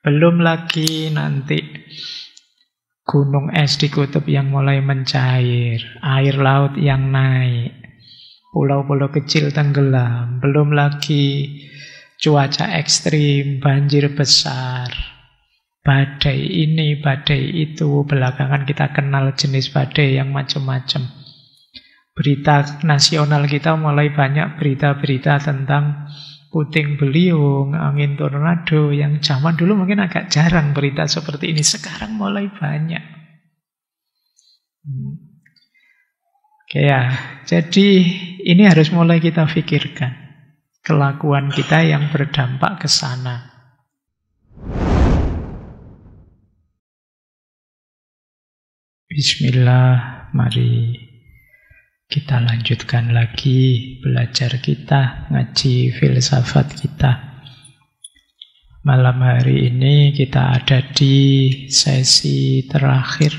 Belum lagi nanti gunung es di kutub yang mulai mencair, air laut yang naik, pulau-pulau kecil tenggelam, belum lagi cuaca ekstrim, banjir besar, badai ini, badai itu. Belakangan kita kenal jenis badai yang macam-macam. Berita nasional kita mulai banyak berita-berita tentang puting beliung, angin tornado, yang zaman dulu mungkin agak jarang berita seperti ini. Sekarang mulai banyak. Oke ya, jadi ini harus mulai kita pikirkan. Kelakuan kita yang berdampak ke sana. Bismillah, mari kita lanjutkan lagi belajar kita, ngaji filsafat kita. Malam hari ini kita ada di sesi terakhir,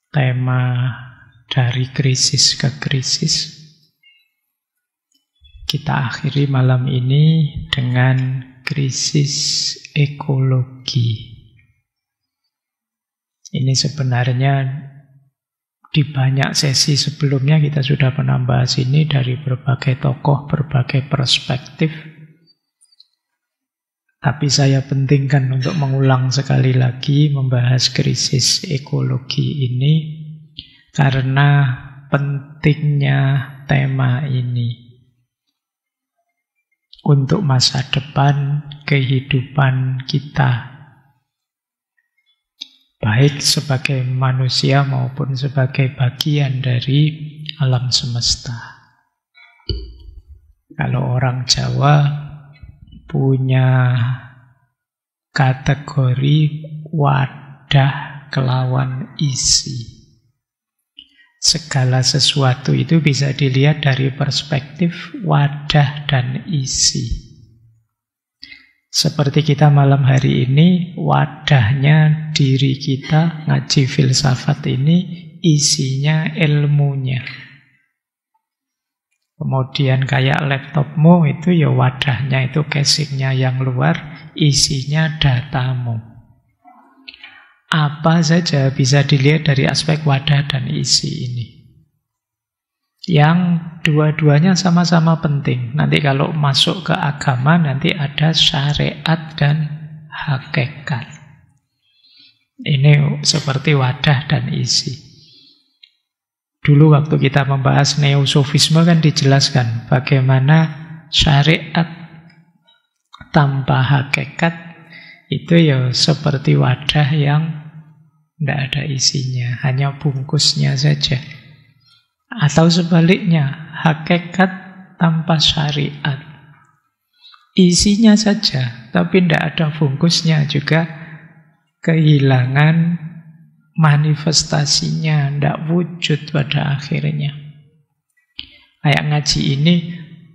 tema dari krisis ke krisis. Kita akhiri malam ini dengan krisis ekologi. Ini sebenarnya di banyak sesi sebelumnya kita sudah pernah bahas ini dari berbagai tokoh, berbagai perspektif. Tapi saya pentingkan untuk mengulang sekali lagi membahas krisis ekologi ini karena pentingnya tema ini untuk masa depan kehidupan kita, baik sebagai manusia maupun sebagai bagian dari alam semesta. Kalau orang Jawa punya kategori wadah kelawan isi. Segala sesuatu itu bisa dilihat dari perspektif wadah dan isi. Seperti kita malam hari ini, wadahnya diri kita, ngaji filsafat ini, isinya ilmunya. Kemudian kayak laptopmu itu ya wadahnya, itu casingnya yang luar, isinya datamu. Apa saja bisa dilihat dari aspek wadah dan isi ini. Yang dua-duanya sama-sama penting. Nanti kalau masuk ke agama, nanti ada syariat dan hakikat. Ini seperti wadah dan isi. Dulu waktu kita membahas neosofisme kan dijelaskan bagaimana syariat tanpa hakikat itu ya seperti wadah yang tidak ada isinya, hanya bungkusnya saja. Atau sebaliknya, hakikat tanpa syariat. Isinya saja, tapi tidak ada bungkusnya, juga kehilangan manifestasinya, tidak wujud pada akhirnya. Kayak ngaji ini,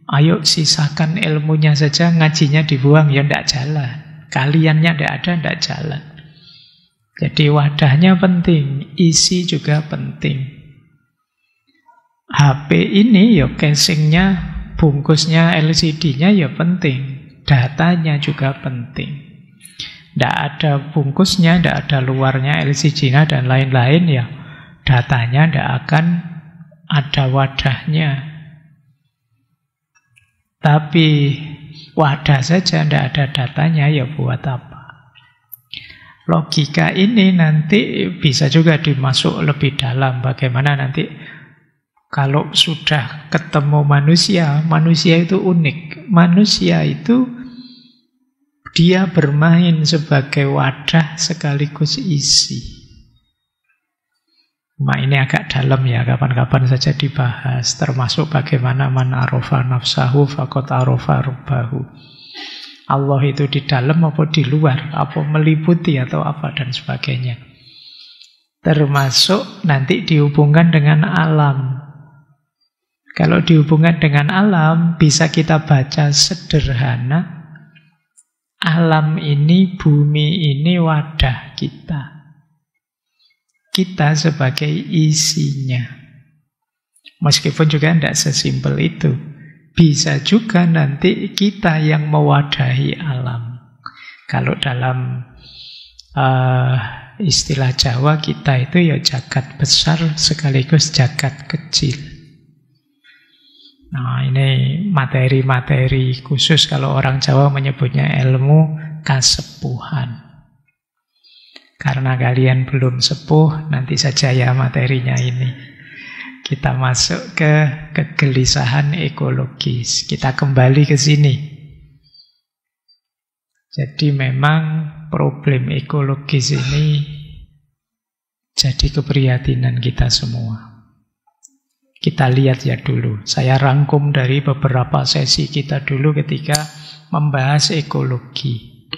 ayo sisakan ilmunya saja, ngajinya dibuang, ya tidak jalan. Kaliannya tidak ada, tidak jalan. Jadi wadahnya penting, isi juga penting. HP ini ya casingnya, bungkusnya, LCD-nya ya penting. Datanya juga penting. Tidak ada bungkusnya, tidak ada luarnya, LCD-nya dan lain-lain ya. Datanya tidak akan ada wadahnya. Tapi wadah saja tidak ada datanya ya buat apa? Logika ini nanti bisa juga dimasuk lebih dalam. Bagaimana nanti kalau sudah ketemu manusia, manusia itu unik. Manusia itu dia bermain sebagai wadah sekaligus isi. Ini agak dalam ya, kapan-kapan saja dibahas. Termasuk bagaimana man arofa nafsahu faqad arofa rabbahu. Allah itu di dalam apa di luar, apa meliputi atau apa dan sebagainya. Termasuk nanti dihubungkan dengan alam. Kalau dihubungkan dengan alam, bisa kita baca sederhana. Alam ini, bumi ini wadah kita. Kita sebagai isinya. Meskipun juga tidak sesimpel itu. Bisa juga nanti kita yang mewadahi alam. Kalau dalam istilah Jawa kita itu ya jagat besar sekaligus jagat kecil. Nah, ini materi-materi khusus kalau orang Jawa menyebutnya ilmu kasepuhan. Karena kalian belum sepuh, nanti saja ya materinya ini. Kita masuk ke kegelisahan ekologis. Kita kembali ke sini. Jadi memang problem ekologis ini jadi keprihatinan kita semua. Kita lihat ya dulu. Saya rangkum dari beberapa sesi kita dulu ketika membahas ekologi.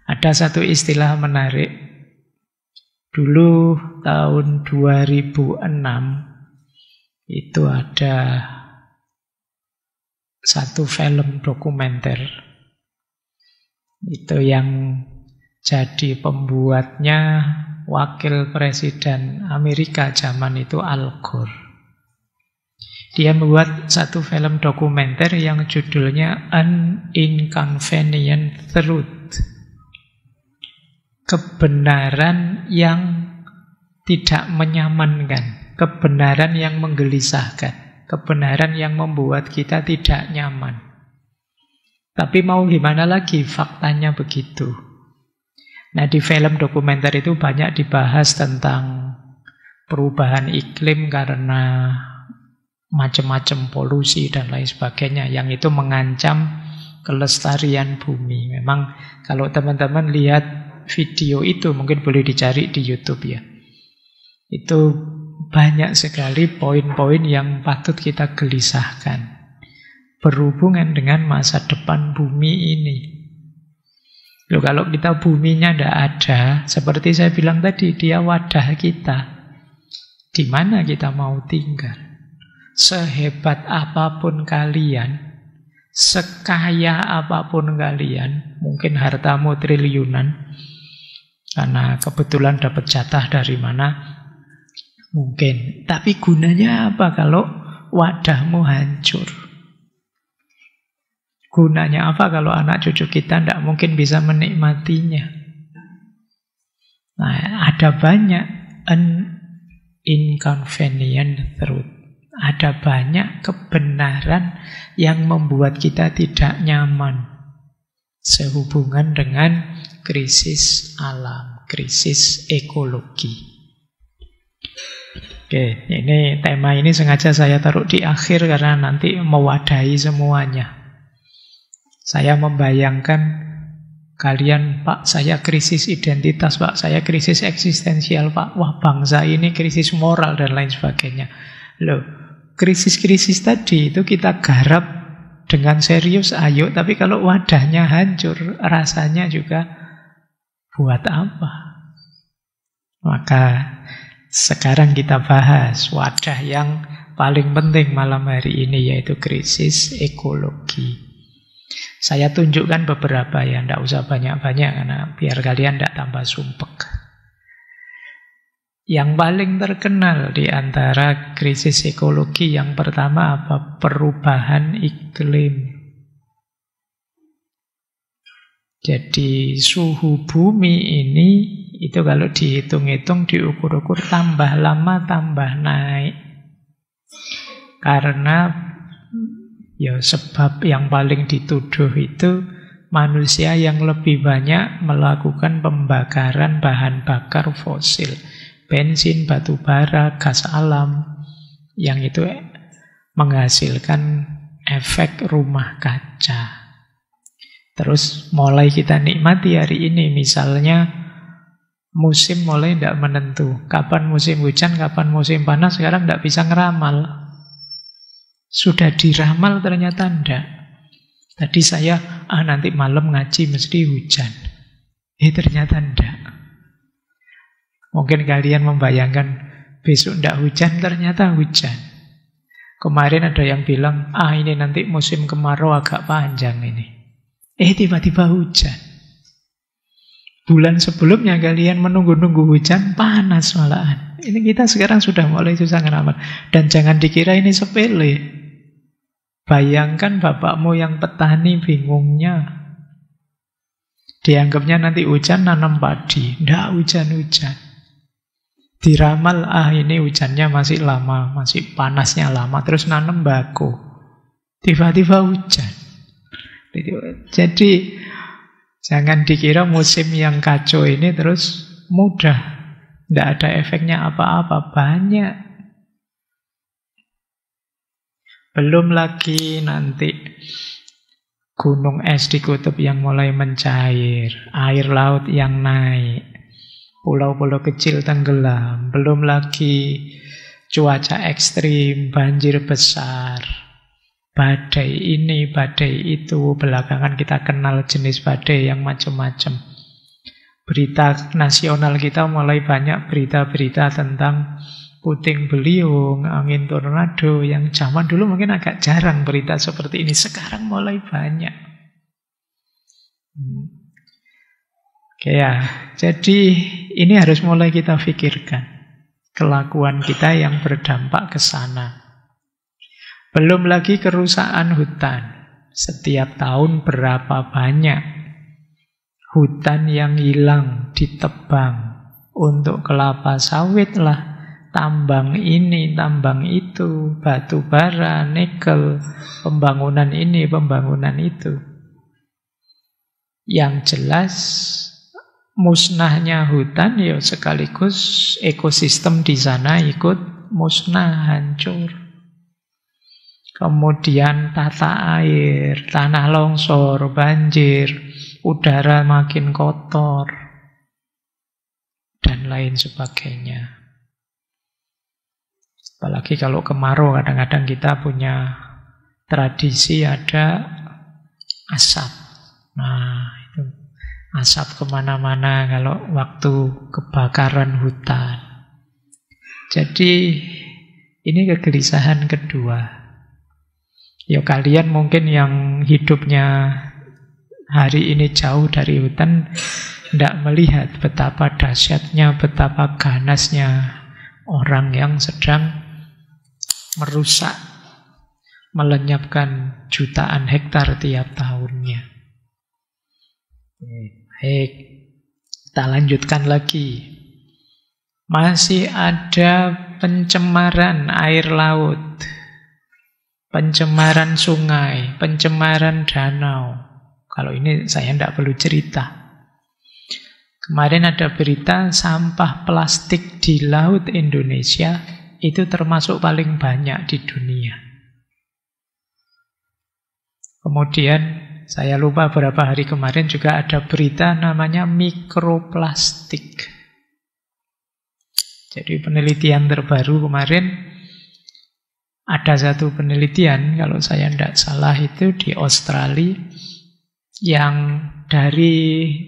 Ada satu istilah menarik. Dulu tahun 2006 itu ada satu film dokumenter. Itu yang jadi pembuatnya wakil presiden Amerika zaman itu Al Gore. Dia membuat satu film dokumenter yang judulnya An Inconvenient Truth. Kebenaran yang tidak menyamankan, kebenaran yang menggelisahkan, kebenaran yang membuat kita tidak nyaman. Tapi mau gimana lagi, faktanya begitu. Nah, di film dokumenter itu banyak dibahas tentang perubahan iklim karena macam-macam polusi dan lain sebagainya, yang itu mengancam kelestarian bumi. Memang kalau teman-teman lihat video itu, mungkin boleh dicari di YouTube ya. Itu banyak sekali poin-poin yang patut kita gelisahkan berhubungan dengan masa depan bumi ini. Loh, kalau kita buminya tidak ada, seperti saya bilang tadi, dia wadah kita. Di mana kita mau tinggal? Sehebat apapun kalian, sekaya apapun kalian, mungkin hartamu triliunan, karena kebetulan dapat jatah dari mana, mungkin. Tapi gunanya apa kalau wadahmu hancur? Gunanya apa kalau anak cucu kita tidak mungkin bisa menikmatinya? Nah, ada banyak inconvenient truth. Ada banyak kebenaran yang membuat kita tidak nyaman sehubungan dengan krisis alam, krisis ekologi. Oke, ini tema ini sengaja saya taruh di akhir karena nanti mewadahi semuanya. Saya membayangkan kalian, Pak, saya krisis identitas, Pak, saya krisis eksistensial, Pak, wah bangsa ini krisis moral dan lain sebagainya. Loh, krisis-krisis tadi itu kita garap dengan serius, ayo, tapi kalau wadahnya hancur, rasanya juga buat apa? Maka sekarang kita bahas wadah yang paling penting malam hari ini, yaitu krisis ekologi. Saya tunjukkan beberapa ya, tidak usah banyak-banyak karena biar kalian tidak tambah sumpek. Yang paling terkenal di antara krisis ekologi yang pertama apa? Perubahan iklim. Jadi suhu bumi ini itu kalau dihitung-hitung, diukur-ukur tambah lama tambah naik. Karena ya sebab yang paling dituduh itu manusia yang lebih banyak melakukan pembakaran bahan bakar fosil. Bensin, batu bara, gas alam, yang itu menghasilkan efek rumah kaca. Terus mulai kita nikmati hari ini, misalnya musim mulai tidak menentu. Kapan musim hujan, kapan musim panas, sekarang tidak bisa ngeramal. Sudah diramal ternyata tidak. Tadi saya, nanti malam ngaji mesti hujan. Ternyata tidak. Mungkin kalian membayangkan besok tidak hujan, ternyata hujan. Kemarin ada yang bilang, ini nanti musim kemarau agak panjang ini. Tiba-tiba hujan. Bulan sebelumnya kalian menunggu-nunggu hujan, panas malahan. Ini kita sekarang sudah mulai susah ngeramal. Dan jangan dikira ini sepele. Bayangkan bapakmu yang petani bingungnya. Dianggapnya nanti hujan, nanam padi. Nggak hujan-hujan. Diramal, ini hujannya masih lama, masih panasnya lama, terus nanam bako. Tiba-tiba hujan. Jadi jangan dikira musim yang kacau ini terus mudah. Nggak ada efeknya apa-apa. Banyak. Belum lagi nanti gunung es di kutub yang mulai mencair, air laut yang naik, pulau-pulau kecil tenggelam, belum lagi cuaca ekstrim, banjir besar, badai ini, badai itu. Belakangan kita kenal jenis badai yang macam-macam. Berita nasional kita mulai banyak berita-berita tentang puting beliung, angin tornado, yang zaman dulu mungkin agak jarang berita seperti ini. Sekarang mulai banyak. Oke ya, jadi ini harus mulai kita pikirkan. Kelakuan kita yang berdampak ke sana. Belum lagi kerusakan hutan. Setiap tahun berapa banyak hutan yang hilang, ditebang untuk kelapa sawit lah. Tambang ini, tambang itu, batu bara, nikel, pembangunan ini, pembangunan itu. Yang jelas musnahnya hutan ya sekaligus ekosistem di sana ikut musnah, hancur. Kemudian tata air, tanah longsor, banjir, udara makin kotor, dan lain sebagainya. Apalagi kalau kemarau, kadang-kadang kita punya tradisi ada asap. Nah, itu asap kemana-mana kalau waktu kebakaran hutan. Jadi, ini kegelisahan kedua. Ya kalian mungkin yang hidupnya hari ini jauh dari hutan, tidak melihat betapa dahsyatnya, betapa ganasnya orang yang sedang merusak, melenyapkan jutaan hektar tiap tahunnya. Baik, kita lanjutkan lagi. Masih ada pencemaran air laut, pencemaran sungai, pencemaran danau. Kalau ini saya tidak perlu cerita. Kemarin ada berita sampah plastik di laut Indonesia itu termasuk paling banyak di dunia. Kemudian saya lupa beberapa hari kemarin juga ada berita namanya mikroplastik. Jadi penelitian terbaru kemarin, ada satu penelitian, kalau saya tidak salah itu di Australia, yang dari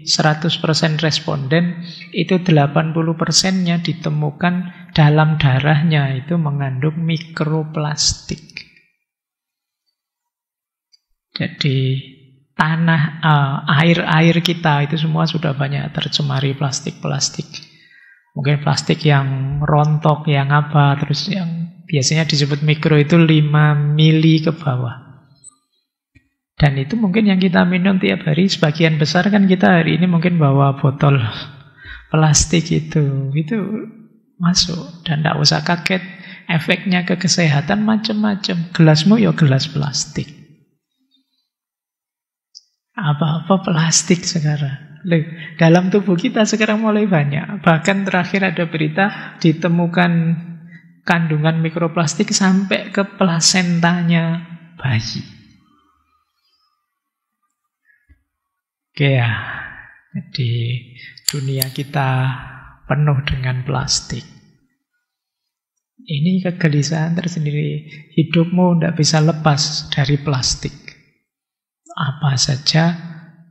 100% responden itu 80%-nya ditemukan dalam darahnya itu mengandung mikroplastik. Jadi tanah, air-air kita itu semua sudah banyak tercemari plastik-plastik. Mungkin plastik yang rontok, yang apa, terus yang biasanya disebut mikro itu 5 mili ke bawah. Dan itu mungkin yang kita minum tiap hari, sebagian besar kan kita hari ini mungkin bawa botol plastik itu masuk. Dan tidak usah kaget, efeknya ke kesehatan macam-macam. Gelasmu ya gelas plastik. Apa-apa plastik sekarang. Dalam tubuh kita sekarang mulai banyak. Bahkan terakhir ada berita ditemukan kandungan mikroplastik sampai ke plasentanya bayi. Oke ya, jadi dunia kita penuh dengan plastik. Ini kegelisahan tersendiri. Hidupmu tidak bisa lepas dari plastik. Apa saja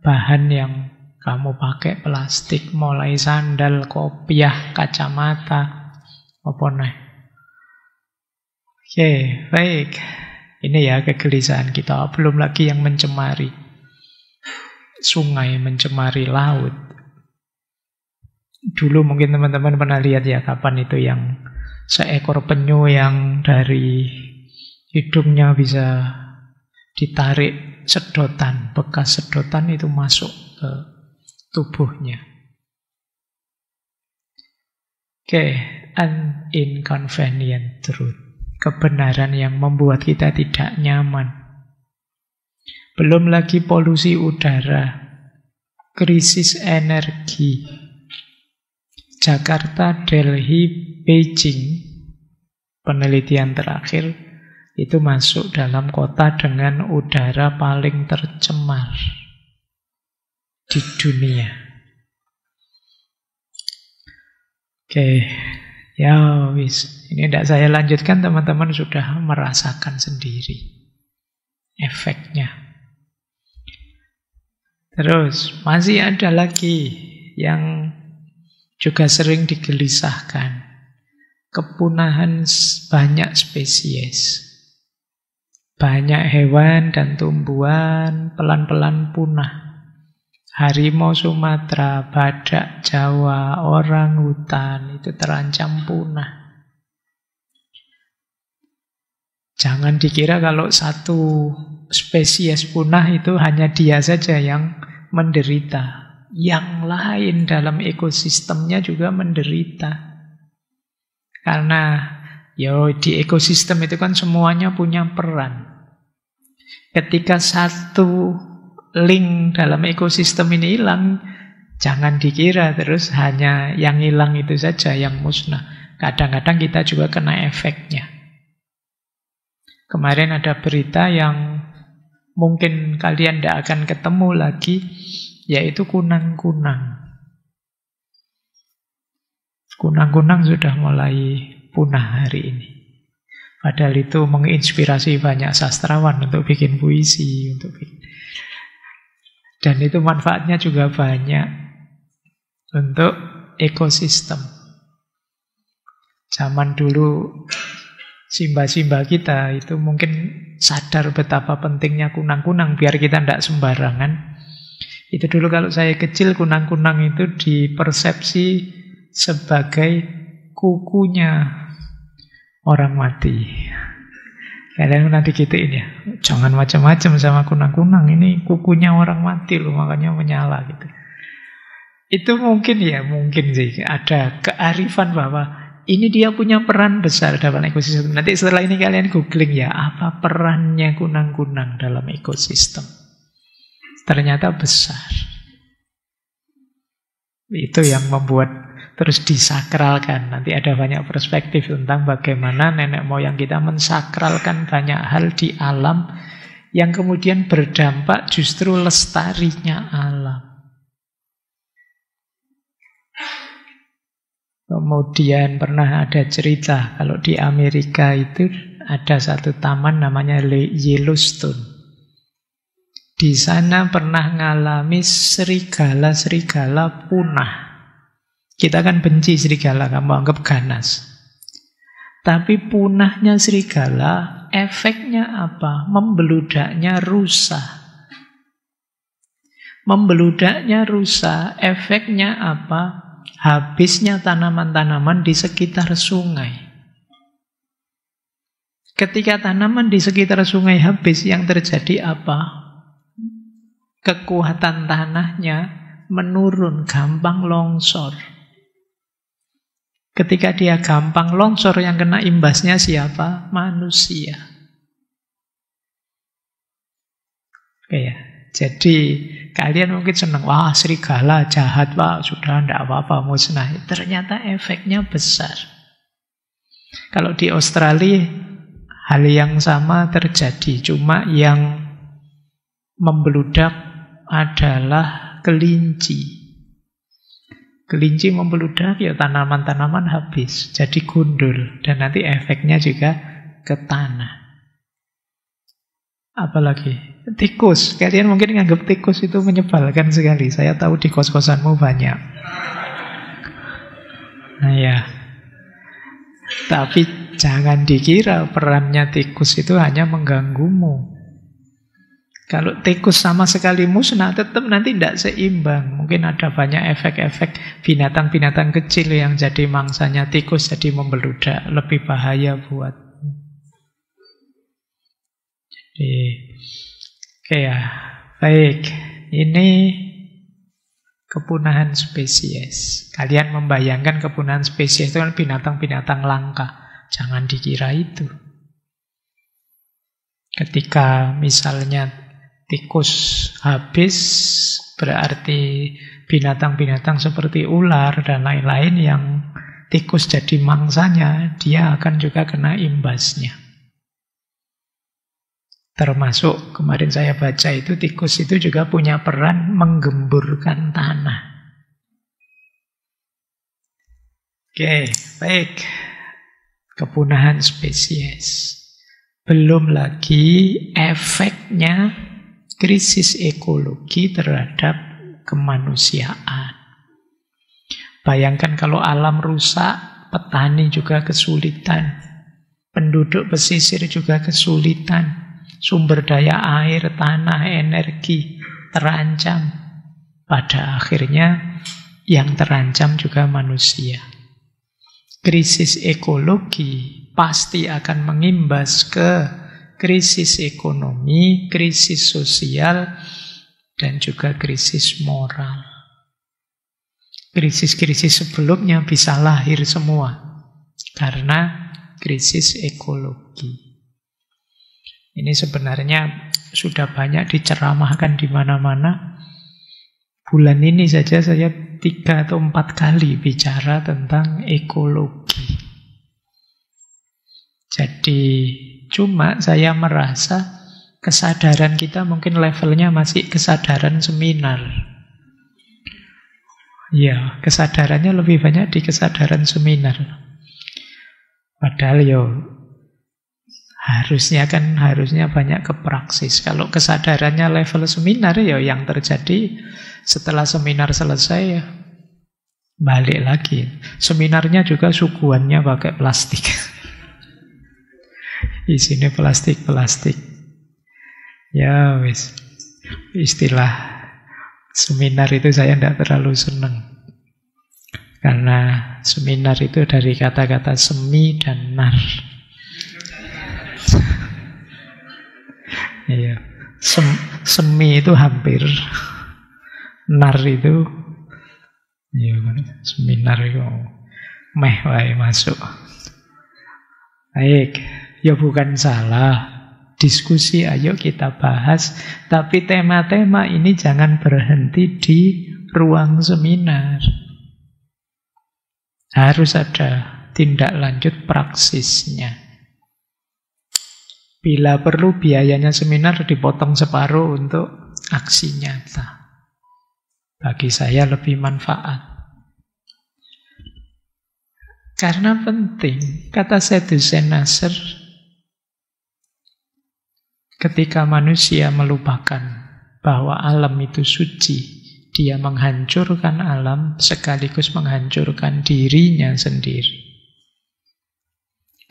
bahan yang kamu pakai plastik, mulai sandal, kopiah, kacamata, apa nih. Oke, baik. Ini ya kegelisahan kita. Belum lagi yang mencemari sungai, mencemari laut. Dulu mungkin teman-teman pernah lihat ya, kapan itu yang seekor penyu yang dari hidungnya bisa ditarik sedotan, bekas sedotan itu masuk ke tubuhnya. Oke, an inconvenient truth. Kebenaran yang membuat kita tidak nyaman. Belum lagi polusi udara, krisis energi. Jakarta, Delhi, Beijing, penelitian terakhir itu masuk dalam kota dengan udara paling tercemar di dunia. Oke, ya wis. Ini tidak saya lanjutkan, teman-teman sudah merasakan sendiri efeknya. Terus, masih ada lagi yang juga sering digelisahkan. Kepunahan banyak spesies. Banyak hewan dan tumbuhan pelan-pelan punah. Harimau Sumatera, badak Jawa, orang hutan itu terancam punah. Jangan dikira kalau satu spesies punah itu hanya dia saja yang menderita. Yang lain dalam ekosistemnya juga menderita. Karena di ekosistem itu kan semuanya punya peran. Ketika satu link dalam ekosistem ini hilang, jangan dikira terus hanya yang hilang itu saja yang musnah. Kadang-kadang kita juga kena efeknya. Kemarin ada berita yang mungkin kalian tidak akan ketemu lagi, yaitu kunang-kunang. Kunang-kunang sudah mulai punah hari ini. Padahal itu menginspirasi banyak sastrawan untuk bikin puisi, dan itu manfaatnya juga banyak untuk ekosistem. Zaman dulu Simba-simba kita itu mungkin sadar betapa pentingnya kunang-kunang biar kita tidak sembarangan. Itu dulu kalau saya kecil, kunang-kunang itu dipersepsi sebagai kukunya orang mati. Kalian nanti gituin ya, jangan macam-macam sama kunang-kunang, ini kukunya orang mati loh, makanya menyala gitu. Itu mungkin sih ada kearifan bahwa ini dia punya peran besar dalam ekosistem. Nanti setelah ini kalian googling ya, apa perannya kunang-kunang dalam ekosistem. Ternyata besar. Itu yang membuat terus disakralkan. Nanti ada banyak perspektif tentang bagaimana nenek moyang kita mensakralkan banyak hal di alam yang kemudian berdampak justru lestarinya alam. Kemudian pernah ada cerita kalau di Amerika itu ada satu taman namanya Yellowstone. Di sana pernah ngalami serigala-serigala punah. Kita kan benci serigala, kamu anggap ganas. Tapi punahnya serigala, efeknya apa? Membeludaknya rusa. Membeludaknya rusa, efeknya apa? Habisnya tanaman-tanaman di sekitar sungai. Ketika tanaman di sekitar sungai habis, yang terjadi apa? Kekuatan tanahnya menurun, gampang longsor. Ketika dia gampang longsor, yang kena imbasnya siapa? Manusia. Oke ya. Jadi kalian mungkin senang, wah serigala jahat pak, sudah tidak apa-apa musnah. Ternyata efeknya besar. Kalau di Australia hal yang sama terjadi, cuma yang membeludak adalah kelinci. Kelinci membeludak, ya tanaman-tanaman habis, jadi gundul, dan nanti efeknya juga ke tanah. Apalagi tikus. Kalian mungkin nganggap tikus itu menyebalkan sekali. Saya tahu di kos-kosanmu banyak. Nah ya. Tapi jangan dikira perannya tikus itu hanya mengganggumu. Kalau tikus sama sekali musnah, tetap nanti tidak seimbang. Mungkin ada banyak efek-efek binatang-binatang kecil yang jadi mangsanya tikus, jadi membeludak. Lebih bahaya buat. Oke ya, baik. Ini Kepunahan spesies. Kalian membayangkan kepunahan spesies itu kan binatang-binatang langka. Jangan dikira itu. Ketika misalnya tikus habis, berarti binatang-binatang seperti ular dan lain-lain yang tikus jadi mangsanya, dia akan juga kena imbasnya. Termasuk kemarin saya baca itu tikus itu juga punya peran menggemburkan tanah. Oke, baik. Kepunahan spesies. Belum lagi efeknya krisis ekologi terhadap kemanusiaan. Bayangkan kalau alam rusak, petani juga kesulitan. Penduduk pesisir juga kesulitan. Sumber daya air, tanah, energi terancam. Pada akhirnya yang terancam juga manusia. Krisis ekologi pasti akan mengimbas ke krisis ekonomi, krisis sosial, dan juga krisis moral. Krisis-krisis sebelumnya bisa lahir semua karena krisis ekologi. Ini sebenarnya sudah banyak diceramahkan di mana-mana. Bulan ini saja saya 3 atau 4 kali bicara tentang ekologi. Jadi cuma saya merasa kesadaran kita mungkin levelnya masih kesadaran seminar. Ya, kesadarannya lebih banyak di kesadaran seminar. Padahal harusnya banyak ke praksis. Kalau kesadarannya level seminar, yang terjadi setelah seminar selesai balik lagi. Seminarnya juga suguhannya pakai plastik. Isinya plastik. Ya wis. Istilah seminar itu saya tidak terlalu senang. Karena seminar itu dari kata-kata semi dan nar. Iya. Semi itu hampir, nar itu seminar itu meh wae masuk. Baik, bukan salah. Diskusi ayo kita bahas, tapi tema-tema ini jangan berhenti di ruang seminar. Harus ada tindak lanjut praksisnya. Bila perlu biayanya seminar dipotong separuh untuk aksi nyata. Bagi saya lebih manfaat. Karena penting, kata Syed Hussein Nasr, ketika manusia melupakan bahwa alam itu suci, dia menghancurkan alam sekaligus menghancurkan dirinya sendiri.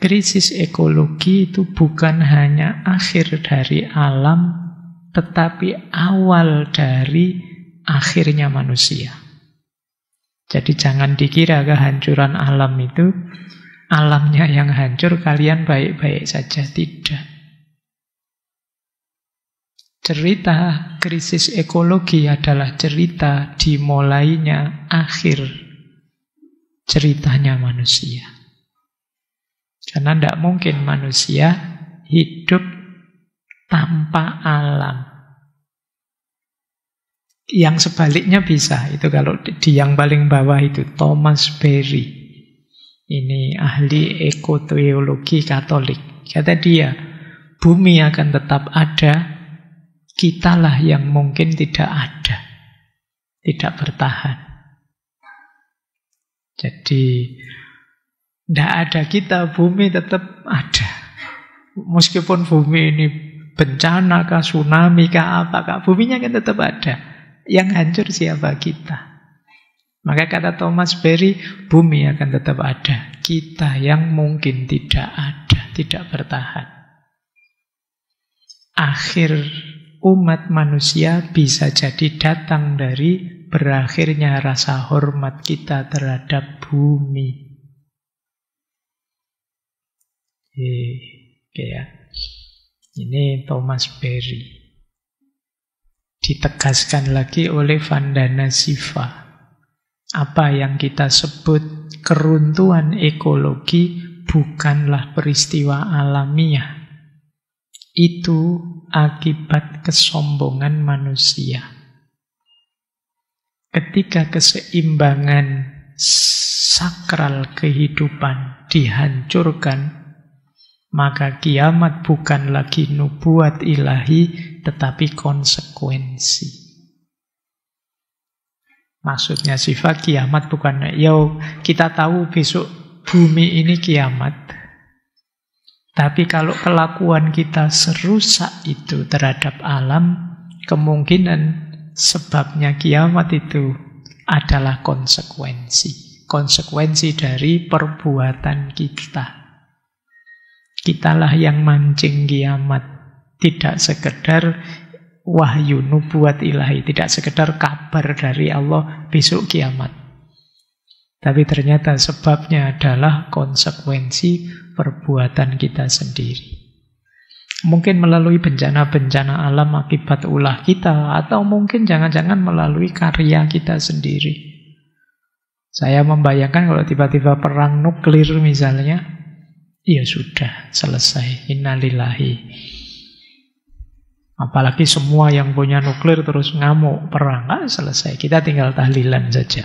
Krisis ekologi itu bukan hanya akhir dari alam, tetapi awal dari akhirnya manusia. Jadi jangan dikira kehancuran alam itu alamnya yang hancur, kalian baik-baik saja. Tidak. Cerita krisis ekologi adalah cerita dimulainya akhir ceritanya manusia. Karena tidak mungkin manusia hidup tanpa alam. Yang sebaliknya bisa. Itu kalau di yang paling bawah itu Thomas Berry. Ini ahli ekoteologi Katolik. Kata dia, bumi akan tetap ada, kitalah yang mungkin tidak ada, tidak bertahan. Jadi tidak ada kita, bumi tetap ada. Meskipun bumi ini bencana kah, tsunami kah, apakah, buminya kan tetap ada. Yang hancur siapa? Kita. Maka kata Thomas Berry, bumi akan tetap ada, kita yang mungkin tidak ada, tidak bertahan. Akhir umat manusia bisa jadi datang dari berakhirnya rasa hormat kita terhadap bumi. Oke ya. Ini Thomas Berry. Ditegaskan lagi oleh Vandana Shiva. Apa yang kita sebut keruntuhan ekologi bukanlah peristiwa alamiah. Itu akibat kesombongan manusia. Ketika keseimbangan sakral kehidupan dihancurkan, maka kiamat bukan lagi nubuat ilahi, tetapi konsekuensi. Maksudnya sifat kiamat bukan, kita tahu besok bumi ini kiamat. Tapi kalau kelakuan kita serusak itu terhadap alam, kemungkinan sebabnya kiamat itu adalah konsekuensi. Konsekuensi dari perbuatan kita. Kitalah yang mancing kiamat. Tidak sekedar wahyu nubuat ilahi, tidak sekedar kabar dari Allah besok kiamat. Tapi ternyata sebabnya adalah konsekuensi perbuatan kita sendiri. Mungkin melalui bencana-bencana alam akibat ulah kita, atau mungkin jangan-jangan melalui karya kita sendiri. Saya membayangkan kalau tiba-tiba perang nuklir misalnya, ya sudah, selesai. Innalillahi. Apalagi semua yang punya nuklir terus ngamuk perang, selesai. Kita tinggal tahlilan saja.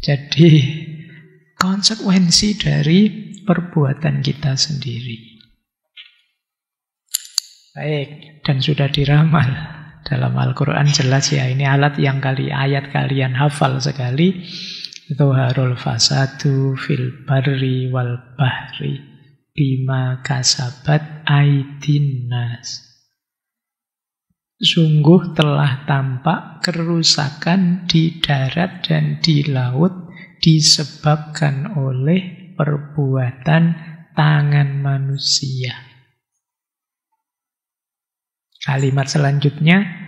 Jadi konsekuensi dari perbuatan kita sendiri. Baik, dan sudah diramal dalam Al-Quran jelas ya, ini ayat kalian hafal sekali. Zuharul fasadu fil barri wal bahri bima kasabat aydin nas. Sungguh telah tampak kerusakan di darat dan di laut disebabkan oleh perbuatan tangan manusia. Kalimat selanjutnya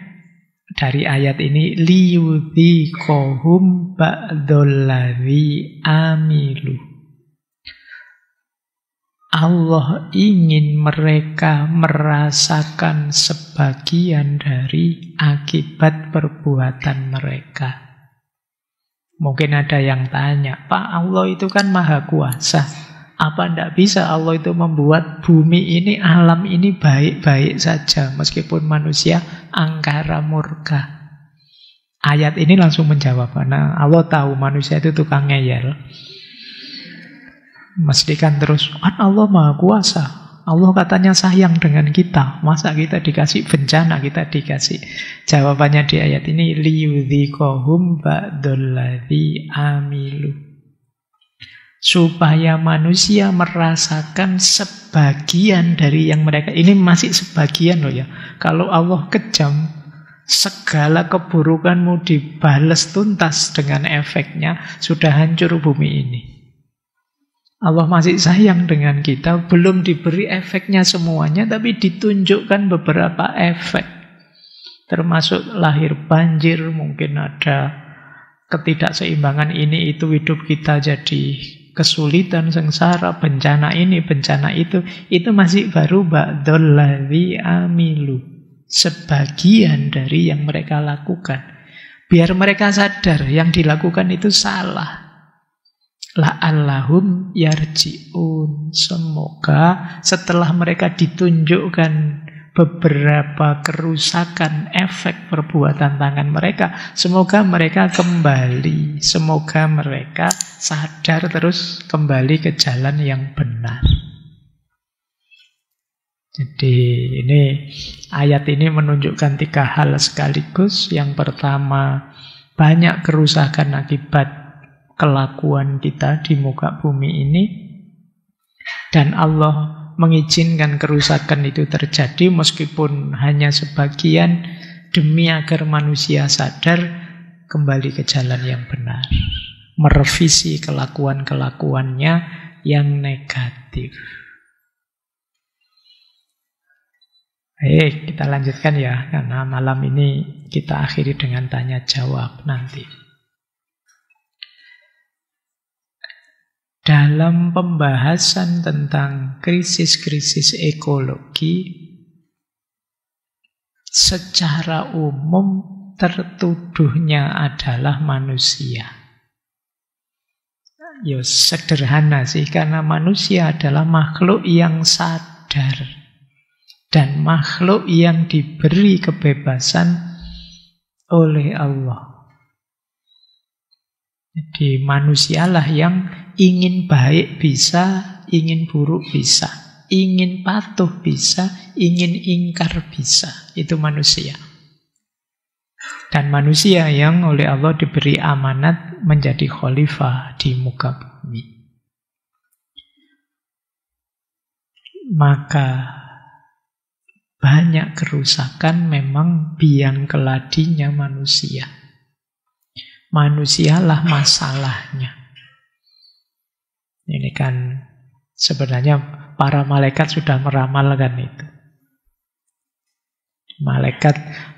dari ayat ini, liyudhiqahum ba'dalladzi amilu. Allah ingin mereka merasakan sebagian dari akibat perbuatan mereka. Mungkin ada yang tanya, Pak, Allah itu kan maha kuasa. Apa tidak bisa Allah itu membuat bumi ini, alam ini baik-baik saja, meskipun manusia angkara murka? Ayat ini langsung menjawab, karena Allah tahu manusia itu tukang ngeyel. Mestikan terus, kan Allah maha kuasa. Allah katanya sayang dengan kita. Masa kita dikasih bencana, kita dikasih. Jawabannya di ayat ini, liyudhiqahum ba'dalladzi amilu. Supaya manusia merasakan sebagian dari yang mereka. Ini masih sebagian loh ya. Kalau Allah kejam, segala keburukanmu dibalas tuntas dengan efeknya, sudah hancur bumi ini. Allah masih sayang dengan kita, belum diberi efeknya semuanya, tapi ditunjukkan beberapa efek. Termasuk lahir banjir, mungkin ada ketidakseimbangan ini, itu hidup kita jadi kesulitan, sengsara, bencana ini, bencana itu masih baru ba'dalladzi amilu. Sebagian dari yang mereka lakukan. Biar mereka sadar yang dilakukan itu salah. La'allahum yarji'un. Semoga setelah mereka ditunjukkan beberapa kerusakan efek perbuatan tangan mereka, semoga mereka kembali, semoga mereka sadar terus kembali ke jalan yang benar. Jadi ini ayat ini menunjukkan 3 hal sekaligus. Yang pertama, banyak kerusakan akibat kelakuan kita di muka bumi ini, dan Allah mengizinkan kerusakan itu terjadi meskipun hanya sebagian, demi agar manusia sadar kembali ke jalan yang benar, merevisi kelakuan-kelakuannya yang negatif. Baik, kita lanjutkan ya, karena malam ini kita akhiri dengan tanya jawab nanti. Dalam pembahasan tentang krisis-krisis ekologi, secara umum tertuduhnya adalah manusia. Ya sederhana sih, karena manusia adalah makhluk yang sadar dan makhluk yang diberi kebebasan oleh Allah. Jadi manusialah yang ingin baik bisa, ingin buruk bisa, ingin patuh bisa, ingin ingkar bisa. Itu manusia. Dan manusia yang oleh Allah diberi amanat menjadi khalifah di muka bumi. Maka banyak kerusakan memang biang keladinya manusia. Manusialah masalahnya. Ini kan sebenarnya para malaikat sudah meramalkan itu. Malaikat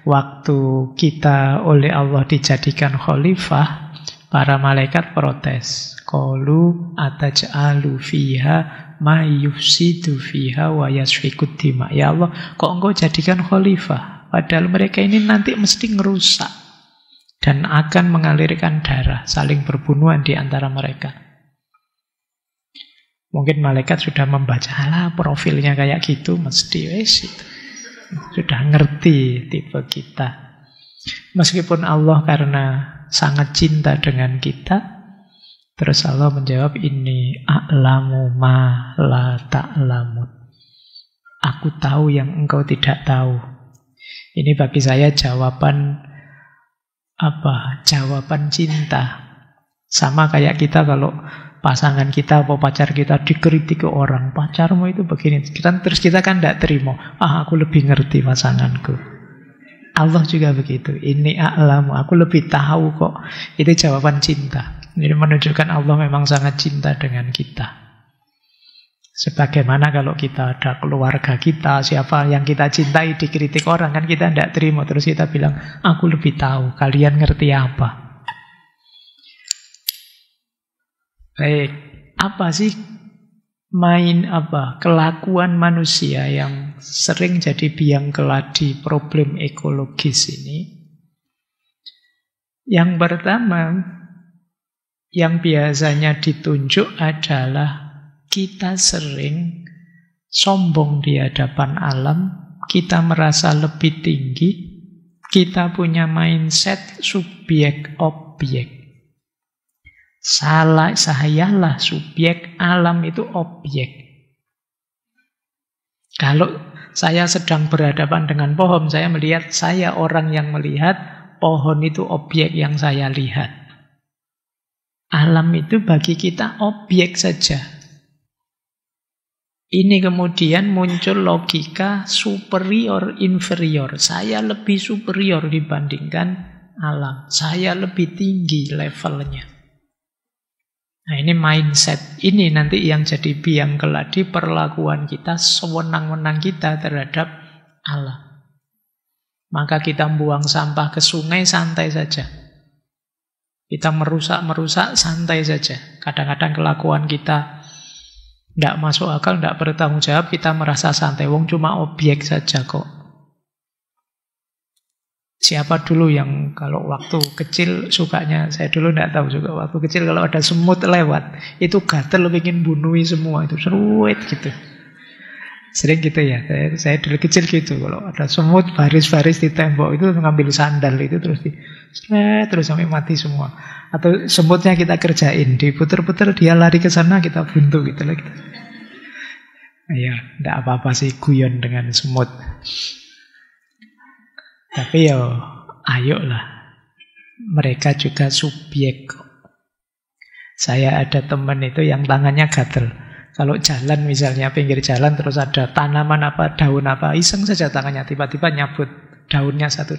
waktu kita oleh Allah dijadikan khalifah, para malaikat protes. Qalu ataj'alu fiha ma yufsidu fiha wa yasfikud dima. Ya Allah, kok engkau jadikan khalifah? Padahal mereka ini nanti mesti ngerusak dan akan mengalirkan darah, saling berbunuhan di antara mereka. Mungkin malaikat sudah membaca, alah profilnya kayak gitu, mesti wes itu. Sudah ngerti tipe kita. Meskipun Allah karena sangat cinta dengan kita, terus Allah menjawab, ini a'lamu ma la ta'lamun. Aku tahu yang engkau tidak tahu. Ini bagi saya jawaban jawaban cinta. Sama kayak kita kalau pasangan kita atau pacar kita dikritik ke orang, pacarmu itu begini, terus kita kan tidak terima. Aku lebih ngerti pasanganku. Allah juga begitu. Ini a'lamu, aku lebih tahu kok. Itu jawaban cinta. Ini menunjukkan Allah memang sangat cinta dengan kita. Sebagaimana kalau kita ada keluarga kita, siapa yang kita cintai dikritik orang, kan kita tidak terima. Terus kita bilang, aku lebih tahu, kalian ngerti apa. Baik, apa sih kelakuan manusia yang sering jadi biang keladi problem ekologis ini? Yang pertama, yang biasanya ditunjuk adalah kita sering sombong di hadapan alam, kita merasa lebih tinggi, kita punya mindset subjek-objek. Sayalah subjek, alam itu objek. Kalau saya sedang berhadapan dengan pohon, saya melihat saya orang yang melihat, pohon itu objek yang saya lihat. Alam itu bagi kita objek saja. Ini kemudian muncul logika superior inferior. Saya lebih superior dibandingkan alam. Saya lebih tinggi levelnya. Nah ini mindset, ini nanti yang jadi biang keladi perlakuan kita, sewenang-wenang kita terhadap alam. Maka kita buang sampah ke sungai, santai saja. Kita merusak-merusak, santai saja. Kadang-kadang kelakuan kita tidak masuk akal, tidak bertanggung jawab, kita merasa santai. Wong cuma objek saja kok. Siapa dulu yang kalau waktu kecil sukanya, saya dulu tidak tahu juga, waktu kecil kalau ada semut lewat, itu gatel ingin bunuhi semua, itu seruit gitu. Sering gitu ya, saya dulu kecil gitu, kalau ada semut baris-baris di tembok itu mengambil sandal itu terus sampai mati semua. Atau semutnya kita kerjain, diputer-puter dia lari ke sana, kita buntu gitu lah. Ya, tidak apa-apa sih guyon dengan semut. Tapi ya, ayolah. Mereka juga subjek. Saya ada teman itu yang tangannya gatel. Kalau jalan misalnya, pinggir jalan, terus ada tanaman apa, daun apa, iseng saja tangannya, tiba-tiba nyabut daunnya satu,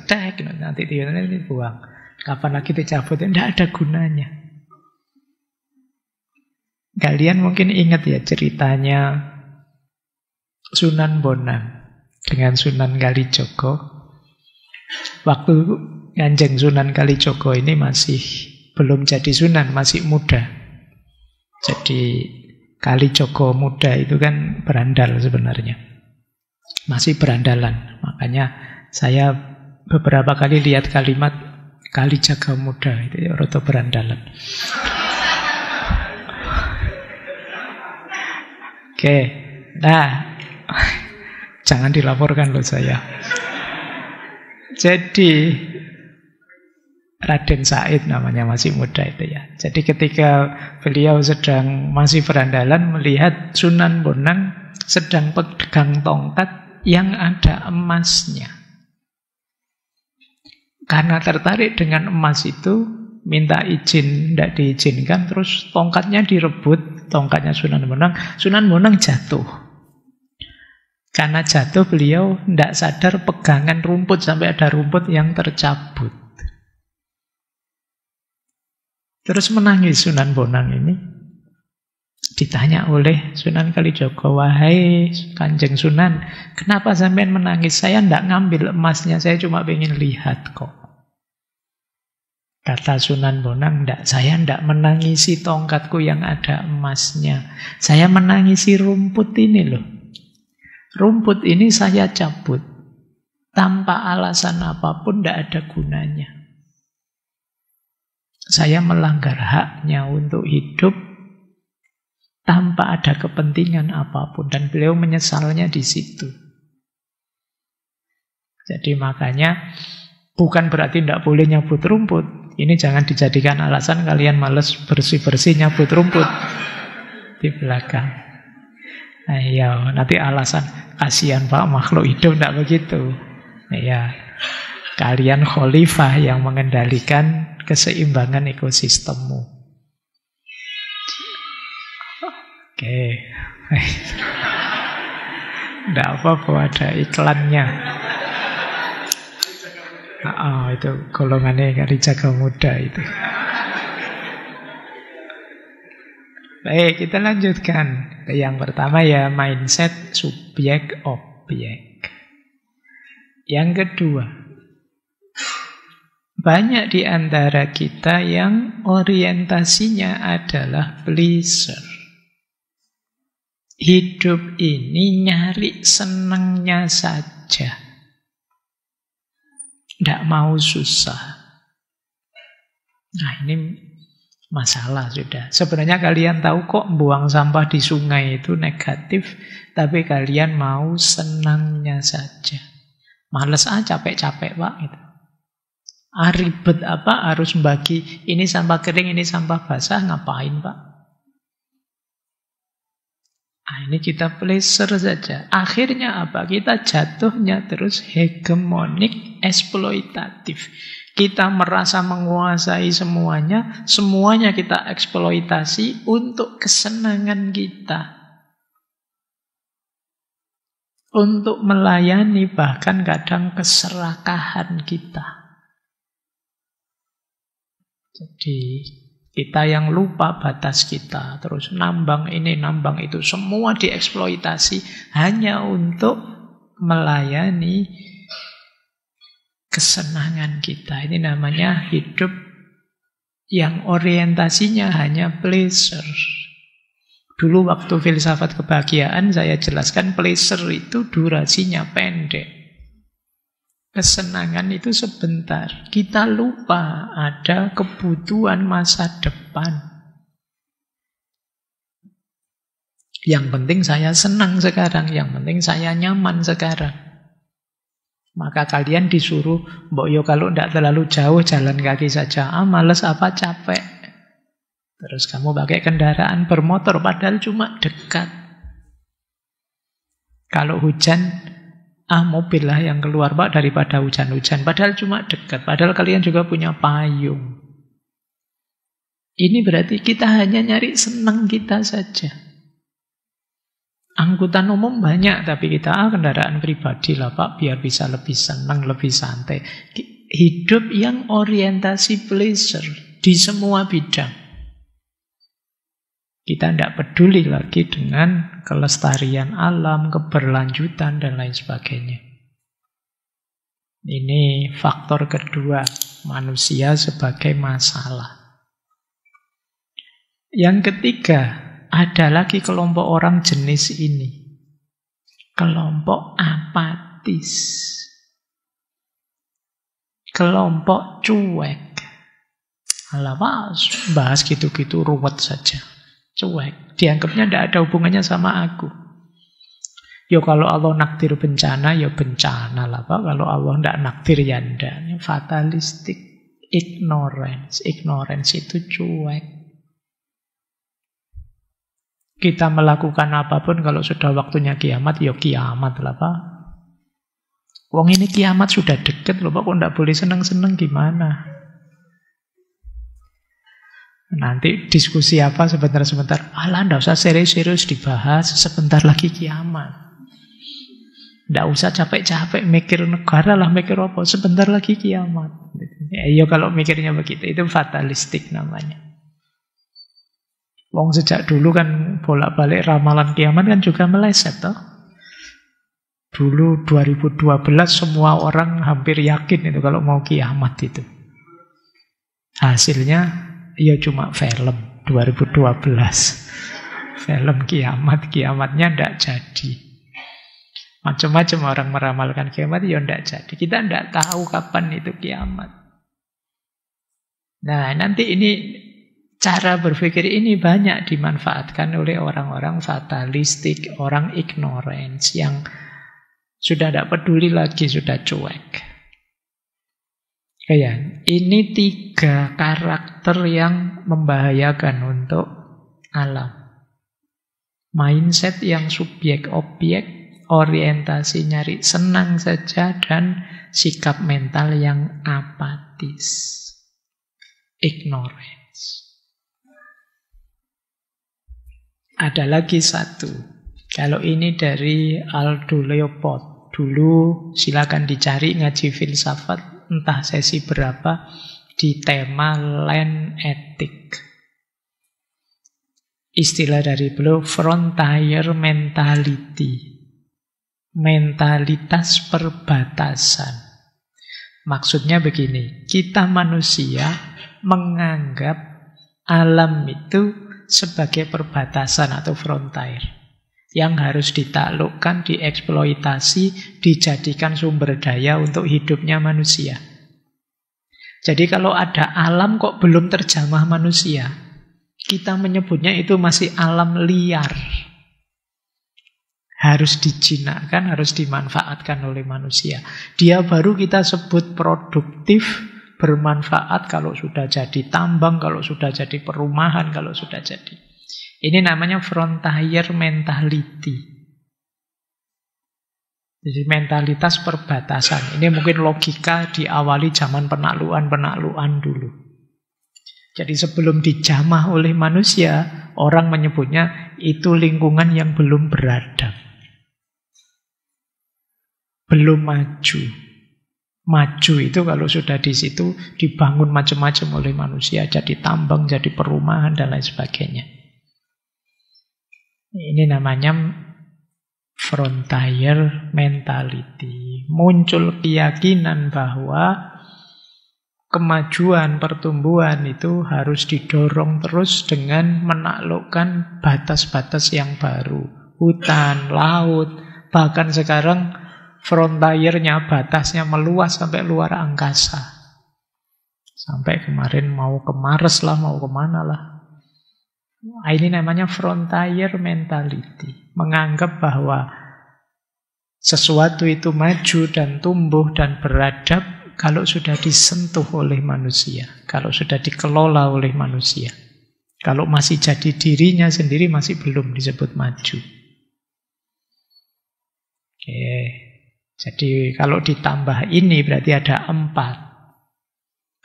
nanti dia buang. Kapan lagi dicabut, tidak ada gunanya. Kalian mungkin ingat ya ceritanya Sunan Bonang dengan Sunan Kalijogo. Waktu Kanjeng Sunan Kalijogo ini masih belum jadi sunan, masih muda. Jadi Kalijogo muda itu kan berandal sebenarnya. Masih berandalan. Makanya Saya beberapa kali lihat kalimat Kali Jaga Muda, itu rada berandalan. Oke, nah, jangan dilaporkan loh saya. Jadi Raden Said namanya, masih muda itu ya. Jadi ketika beliau sedang masih berandalan melihat Sunan Bonang sedang pegang tongkat yang ada emasnya. Karena tertarik dengan emas itu, minta izin, tidak diizinkan, terus tongkatnya direbut, tongkatnya Sunan Bonang jatuh. Karena jatuh beliau tidak sadar pegangan rumput, sampai ada rumput yang tercabut. Terus menangis Sunan Bonang ini. Ditanya oleh Sunan Kalijaga, "Wahai Kanjeng Sunan, kenapa sampean menangis? Saya tidak ngambil emasnya, saya cuma pengen lihat kok." Kata Sunan Bonang, "Tidak, saya tidak menangisi tongkatku yang ada emasnya. Saya menangisi rumput ini loh. Rumput ini saya cabut. Tanpa alasan apapun tidak ada gunanya. Saya melanggar haknya untuk hidup tanpa ada kepentingan apapun." Dan beliau menyesalnya di situ. Jadi makanya bukan berarti tidak boleh nyabut rumput. Ini jangan dijadikan alasan kalian males bersih-bersih nyabut rumput di belakang. Nah, ya, nanti alasan kasihan Pak makhluk hidup, tidak begitu. Nah, ya, kalian khalifah yang mengendalikan keseimbangan ekosistemmu. Oke. Tidak apa-apa, ada iklannya. Itu golongannya Kali Jaga Muda itu. Baik, kita lanjutkan. Yang pertama ya mindset subjek objek. Yang kedua, banyak di antara kita yang orientasinya adalah pleasure. Hidup ini nyari senengnya saja. Tidak mau susah. Nah, ini masalah sudah. Sebenarnya kalian tahu kok buang sampah di sungai itu negatif, tapi kalian mau senangnya saja. Males capek-capek Pak gitu. Ribet apa harus bagi ini sampah kering, ini sampah basah, ngapain Pak? Ini kita pleasure saja. Akhirnya apa? Kita jatuhnya terus hegemonik, eksploitatif. Kita merasa menguasai semuanya, semuanya kita eksploitasi untuk kesenangan kita. Untuk melayani bahkan kadang keserakahan kita. Jadi kita yang lupa batas kita, terus nambang ini, nambang itu, semua dieksploitasi hanya untuk melayani kesenangan kita. Ini namanya hidup yang orientasinya hanya pleasure. Dulu waktu filsafat kebahagiaan saya jelaskan pleasure itu durasinya pendek. Kesenangan itu sebentar. Kita lupa ada kebutuhan masa depan. Yang penting saya senang sekarang, yang penting saya nyaman sekarang. Maka kalian disuruh, mbok yo kalau tidak terlalu jauh jalan kaki saja. Males apa capek. Terus kamu pakai kendaraan bermotor padahal cuma dekat. Kalau hujan, mobil lah yang keluar Pak daripada hujan-hujan. Padahal cuma dekat. Padahal kalian juga punya payung. Ini berarti kita hanya nyari senang kita saja. Angkutan umum banyak, tapi kita kendaraan pribadi lah Pak, biar bisa lebih senang, lebih santai. Hidup yang orientasi pleasure di semua bidang. Kita tidak peduli lagi dengan kelestarian alam, keberlanjutan, dan lain sebagainya. Ini faktor kedua, manusia sebagai masalah. Yang ketiga, ada lagi kelompok orang jenis ini. Kelompok apatis. kelompok cuek. Alah, bahas gitu-gitu ruwet saja. Cuek. Dianggapnya tidak ada hubungannya sama aku. Ya kalau Allah nakdir bencana, ya bencana lah Pak. Kalau Allah tidak nakdir, ya tidak. Fatalistik. Ignorance. Ignorance itu cuek. Kita melakukan apapun kalau sudah waktunya kiamat, ya kiamat lah Pak. Wong ini kiamat sudah deket loh Pak, kok tidak boleh seneng-seneng gimana? Nanti diskusi apa sebentar-sebentar. Alah, tidak usah serius-serius dibahas, sebentar lagi kiamat. Tidak usah capek-capek mikir negara lah, mikir apa, sebentar lagi kiamat. Ya kalau mikirnya begitu, itu fatalistik namanya. Wong sejak dulu kan bolak-balik ramalan kiamat kan juga meleset toh. Dulu 2012 semua orang hampir yakin itu kalau mau kiamat itu. Hasilnya ya cuma film 2012. Film kiamat, kiamatnya tidak jadi. Macam-macam orang meramalkan kiamat, ya tidak jadi. Kita tidak tahu kapan itu kiamat. Nah, nanti ini cara berpikir ini banyak dimanfaatkan oleh orang-orang fatalistik, orang ignorance yang sudah tidak peduli lagi, sudah cuek. Kayak ini 3 karakter yang membahayakan untuk alam. Mindset yang subjek-objek, orientasi nyari senang saja, dan sikap mental yang apatis. Ignorance. Ada lagi satu. Kalau ini dari Aldo Leopold. Dulu silakan dicari ngaji filsafat, entah sesi berapa, di tema land ethic. Istilah dari beliau frontier mentality. Mentalitas perbatasan. Maksudnya begini, kita manusia menganggap alam itu sebagai perbatasan atau frontier yang harus ditaklukkan, dieksploitasi, dijadikan sumber daya untuk hidupnya manusia. Jadi kalau ada alam kok belum terjamah manusia, kita menyebutnya itu masih alam liar. Harus dijinakkan, harus dimanfaatkan oleh manusia. Dia baru kita sebut produktif, bermanfaat kalau sudah jadi tambang, kalau sudah jadi perumahan, kalau sudah jadi. Ini namanya frontier mentality. Jadi mentalitas perbatasan. Ini mungkin logika diawali zaman penaklukan dulu. Jadi sebelum dijamah oleh manusia, orang menyebutnya itu lingkungan yang belum beradab. Belum maju. Maju itu kalau sudah di situ dibangun macam-macam oleh manusia, jadi tambang, jadi perumahan, dan lain sebagainya. Ini namanya frontier mentality. Muncul keyakinan bahwa kemajuan, pertumbuhan itu harus didorong terus dengan menaklukkan batas-batas yang baru. Hutan, laut, bahkan sekarang frontiernya, batasnya meluas sampai luar angkasa. Sampai kemarin mau ke Mars lah, mau kemana lah. Ini namanya frontier mentality. Menganggap bahwa sesuatu itu maju dan tumbuh dan beradab kalau sudah disentuh oleh manusia, kalau sudah dikelola oleh manusia. Kalau masih jadi dirinya sendiri masih belum disebut maju. Oke. Jadi kalau ditambah ini berarti ada 4.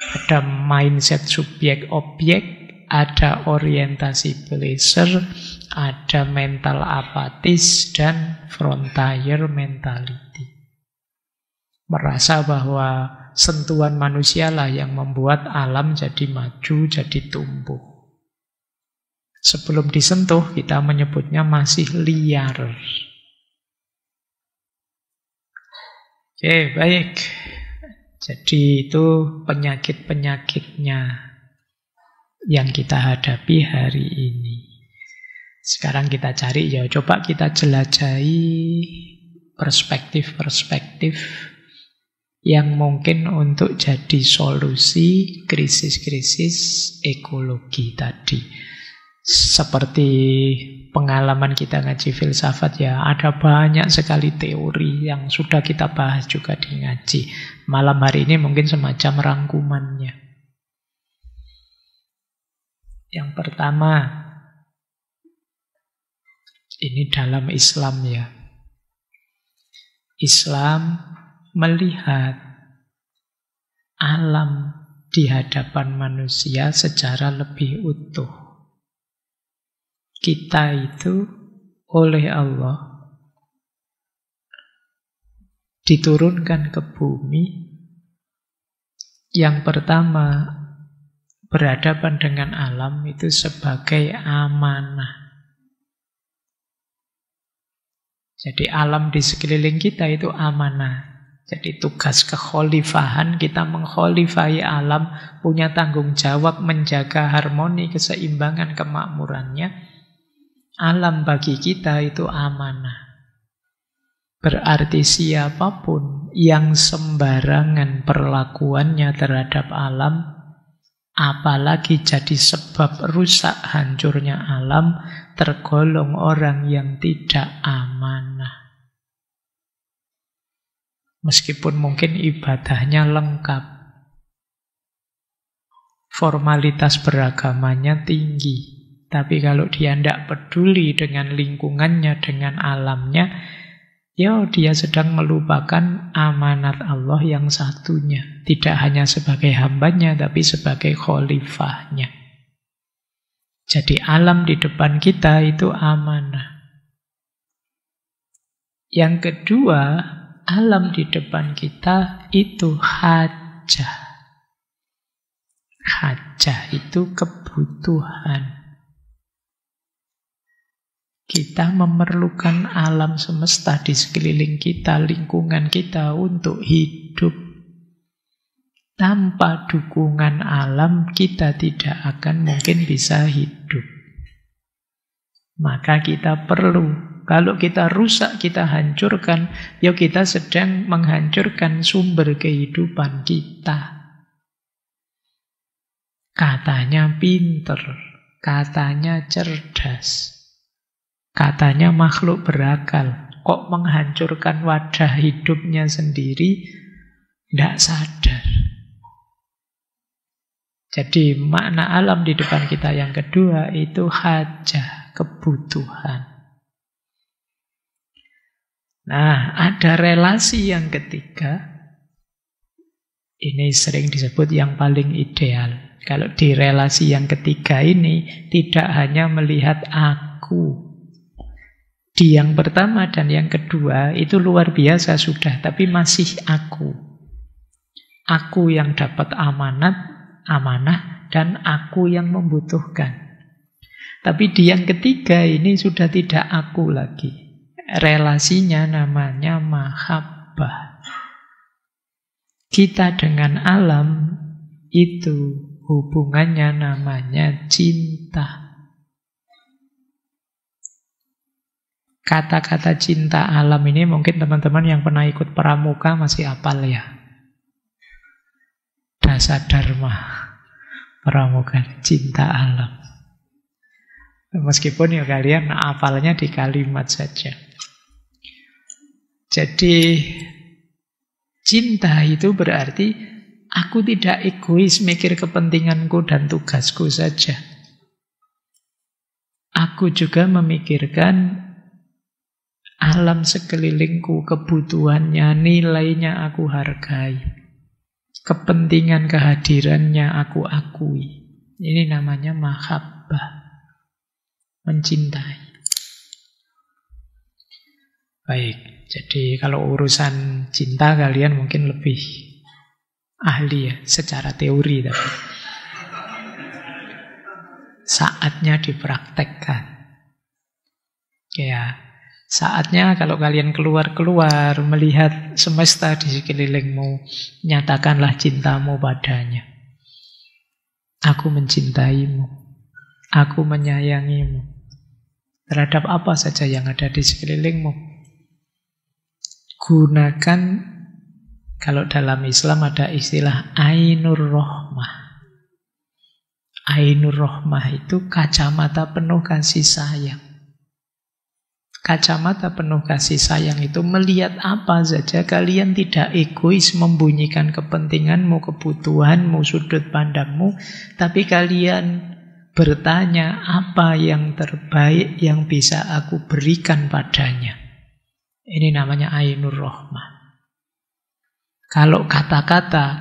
Ada mindset subjek-objek, ada orientasi pleasure, ada mental apatis, dan frontier mentality. Merasa bahwa sentuhan manusia lah yang membuat alam jadi maju, jadi tumbuh. Sebelum disentuh kita menyebutnya masih liar. Oke, baik. Jadi itu penyakit-penyakitnya yang kita hadapi hari ini. Sekarang kita cari, ya coba kita jelajahi perspektif-perspektif yang mungkin untuk jadi solusi krisis-krisis ekologi tadi. Seperti pengalaman kita ngaji filsafat ya, ada banyak sekali teori yang sudah kita bahas juga di ngaji. Malam hari ini mungkin semacam rangkumannya. Yang pertama, ini dalam Islam ya. Islam melihat alam di hadapan manusia secara lebih utuh. Kita itu oleh Allah diturunkan ke bumi. Yang pertama, berhadapan dengan alam itu sebagai amanah. Jadi alam di sekeliling kita itu amanah. Jadi tugas kekhalifahan, kita mengkhalifahi alam, punya tanggung jawab menjaga harmoni, keseimbangan, kemakmurannya. Alam bagi kita itu amanah. Berarti siapapun yang sembarangan perlakuannya terhadap alam, apalagi jadi sebab rusak hancurnya alam, tergolong orang yang tidak amanah. Meskipun mungkin ibadahnya lengkap, formalitas beragamanya tinggi, tapi kalau dia tidak peduli dengan lingkungannya, dengan alamnya, ya dia sedang melupakan amanat Allah yang satunya. Tidak hanya sebagai hambanya, tapi sebagai khalifahnya. Jadi alam di depan kita itu amanah. Yang kedua, alam di depan kita itu hajah. Hajah itu kebutuhan. Kita memerlukan alam semesta di sekeliling kita, lingkungan kita untuk hidup. Tanpa dukungan alam, kita tidak akan mungkin bisa hidup. Maka kita perlu. Kalau kita rusak, kita hancurkan, ya kita sedang menghancurkan sumber kehidupan kita. Katanya pinter, katanya cerdas, katanya makhluk berakal. Kok menghancurkan wadah hidupnya sendiri? Tidak sadar. Jadi makna alam di depan kita yang kedua itu hajah, kebutuhan. Nah, ada relasi yang ketiga. Ini sering disebut yang paling ideal. Kalau di relasi yang ketiga ini tidak hanya melihat aku. Di yang pertama dan yang kedua itu luar biasa sudah, tapi masih aku. Aku yang dapat amanah, dan aku yang membutuhkan. Tapi di yang ketiga ini sudah tidak aku lagi. Relasinya namanya mahabbah. Kita dengan alam itu hubungannya namanya cinta. Kata-kata cinta alam ini mungkin teman-teman yang pernah ikut pramuka masih hafal ya. Dasa Dharma pramuka, cinta alam. Meskipun ya kalian hafalnya di kalimat saja. Jadi cinta itu berarti aku tidak egois mikir kepentinganku dan tugasku saja. Aku juga memikirkan alam sekelilingku, kebutuhannya, nilainya aku hargai. Kepentingan kehadirannya aku akui. Ini namanya mahabbah. Mencintai. Baik. Jadi kalau urusan cinta kalian mungkin lebih ahli ya, secara teori tapi. Saatnya dipraktekkan. Ya, saatnya kalau kalian keluar-keluar melihat semesta di sekelilingmu, nyatakanlah cintamu padanya. Aku mencintaimu. Aku menyayangimu. Terhadap apa saja yang ada di sekelilingmu. Gunakan Kalau dalam Islam ada istilah Ainur Rohmah. Ainur Rohmah itu kacamata penuh kasih sayang. Kacamata penuh kasih sayang itu melihat apa saja, kalian tidak egois membunyikan kepentinganmu, kebutuhanmu, sudut pandangmu, tapi kalian bertanya apa yang terbaik yang bisa aku berikan padanya. Ini namanya Ainur Rohmah. Kalau kata-kata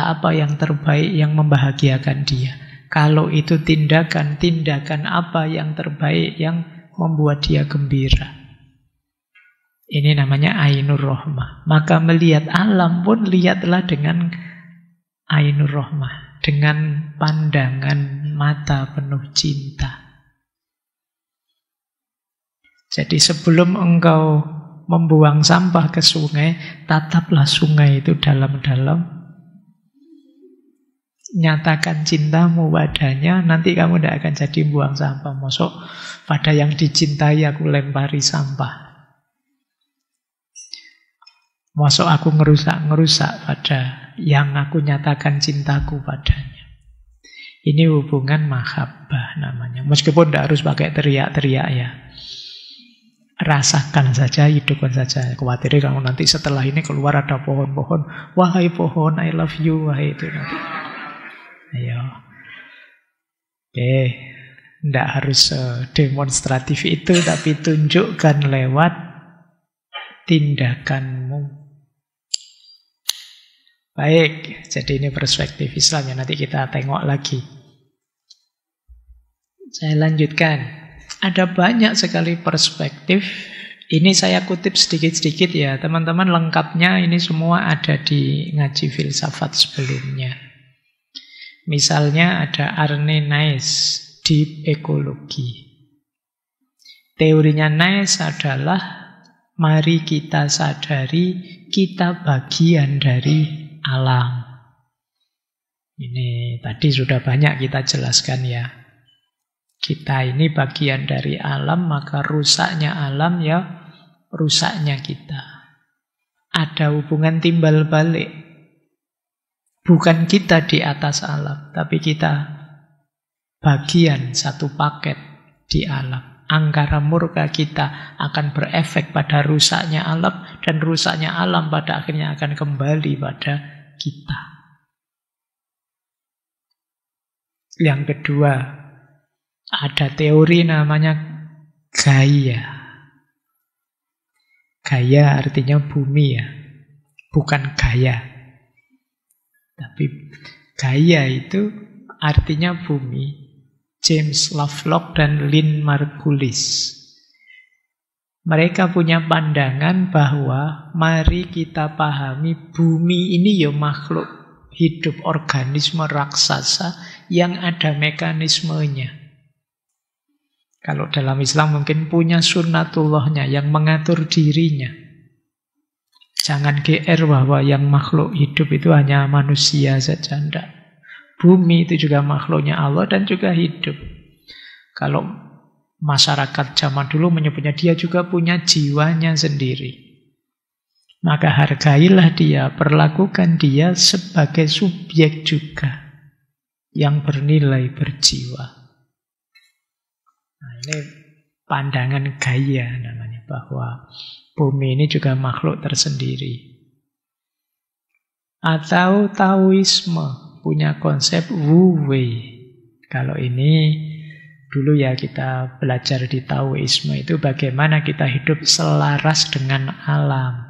apa yang terbaik yang membahagiakan dia. Kalau itu tindakan apa yang terbaik yang membuat dia gembira. Ini namanya Ainur Rohmah. Maka melihat alam pun lihatlah dengan Ainur Rohmah, dengan pandangan mata penuh cinta. Jadi sebelum engkau membuang sampah ke sungai, tataplah sungai itu dalam-dalam. Nyatakan cintamu padanya, nanti kamu tidak akan jadi buang sampah. Mosok pada yang dicintai aku lempari sampah. Mosok aku ngerusak pada yang aku nyatakan cintaku padanya. Ini hubungan mahabbah namanya. Meskipun tidak harus pakai teriak-teriak ya. Rasakan saja, hidupkan saja. Khawatirnya kamu nanti setelah ini keluar ada pohon-pohon. Wahai pohon, I love you. Wahai itu nanti. Ayo. Oke. Tidak harus demonstratif itu, tapi tunjukkan lewat tindakanmu. Baik, jadi ini perspektif Islam ya. Nanti kita tengok lagi. Saya lanjutkan. Ada banyak sekali perspektif. Ini saya kutip sedikit-sedikit ya. Teman-teman lengkapnya ini semua ada di ngaji filsafat sebelumnya. Misalnya ada Arne Naes, Deep Ekologi. Teorinya Naes adalah mari kita sadari kita bagian dari alam. Ini tadi sudah banyak kita jelaskan ya. Kita ini bagian dari alam, maka rusaknya alam ya rusaknya kita. Ada hubungan timbal balik. Bukan kita di atas alam, tapi kita bagian satu paket di alam. Angkara murka kita akan berefek pada rusaknya alam, dan rusaknya alam pada akhirnya akan kembali pada kita. Yang kedua, ada teori namanya Gaia. Gaia artinya bumi ya, bukan gaya. Tapi Gaia itu artinya bumi. James Lovelock dan Lynn Margulis. Mereka punya pandangan bahwa mari kita pahami bumi ini ya makhluk hidup, organisme raksasa yang ada mekanismenya. Kalau dalam Islam mungkin punya sunnatullahnya yang mengatur dirinya. Jangan GR bahwa yang makhluk hidup itu hanya manusia saja. Tidak. Bumi itu juga makhluknya Allah dan juga hidup. Kalau masyarakat zaman dulu menyebutnya dia juga punya jiwanya sendiri. Maka hargailah dia, perlakukan dia sebagai subjek juga yang bernilai berjiwa. Nah, ini pandangan Gaia namanya, bahwa bumi ini juga makhluk tersendiri. Atau Taoisme punya konsep Wu Wei. Kalau ini dulu ya kita belajar di Taoisme itu bagaimana kita hidup selaras dengan alam,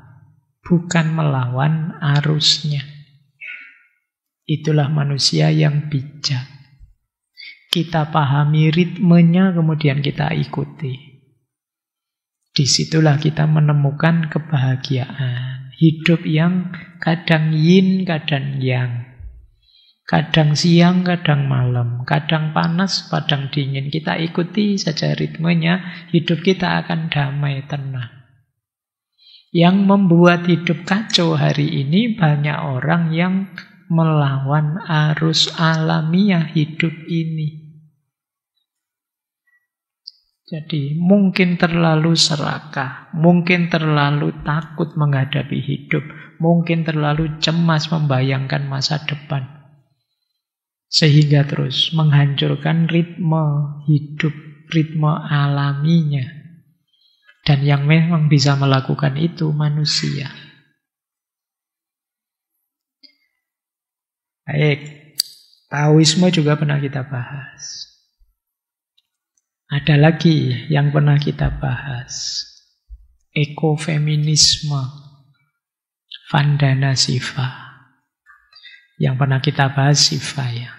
bukan melawan arusnya. Itulah manusia yang bijak. Kita pahami ritmenya, kemudian kita ikuti. Disitulah kita menemukan kebahagiaan. Hidup yang kadang yin, kadang yang. Kadang siang, kadang malam. Kadang panas, kadang dingin. Kita ikuti saja ritmenya. Hidup kita akan damai, tenang. Yang membuat hidup kacau hari ini banyak orang yang melawan arus alamiah hidup ini. Jadi mungkin terlalu serakah, mungkin terlalu takut menghadapi hidup, mungkin terlalu cemas membayangkan masa depan. Sehingga terus menghancurkan ritme hidup, ritme alaminya. Dan yang memang bisa melakukan itu manusia. Baik, Taoisme juga pernah kita bahas. Ada lagi yang pernah kita bahas. Ekofeminisme. Vandana Shiva. Yang pernah kita bahas Shiva ya.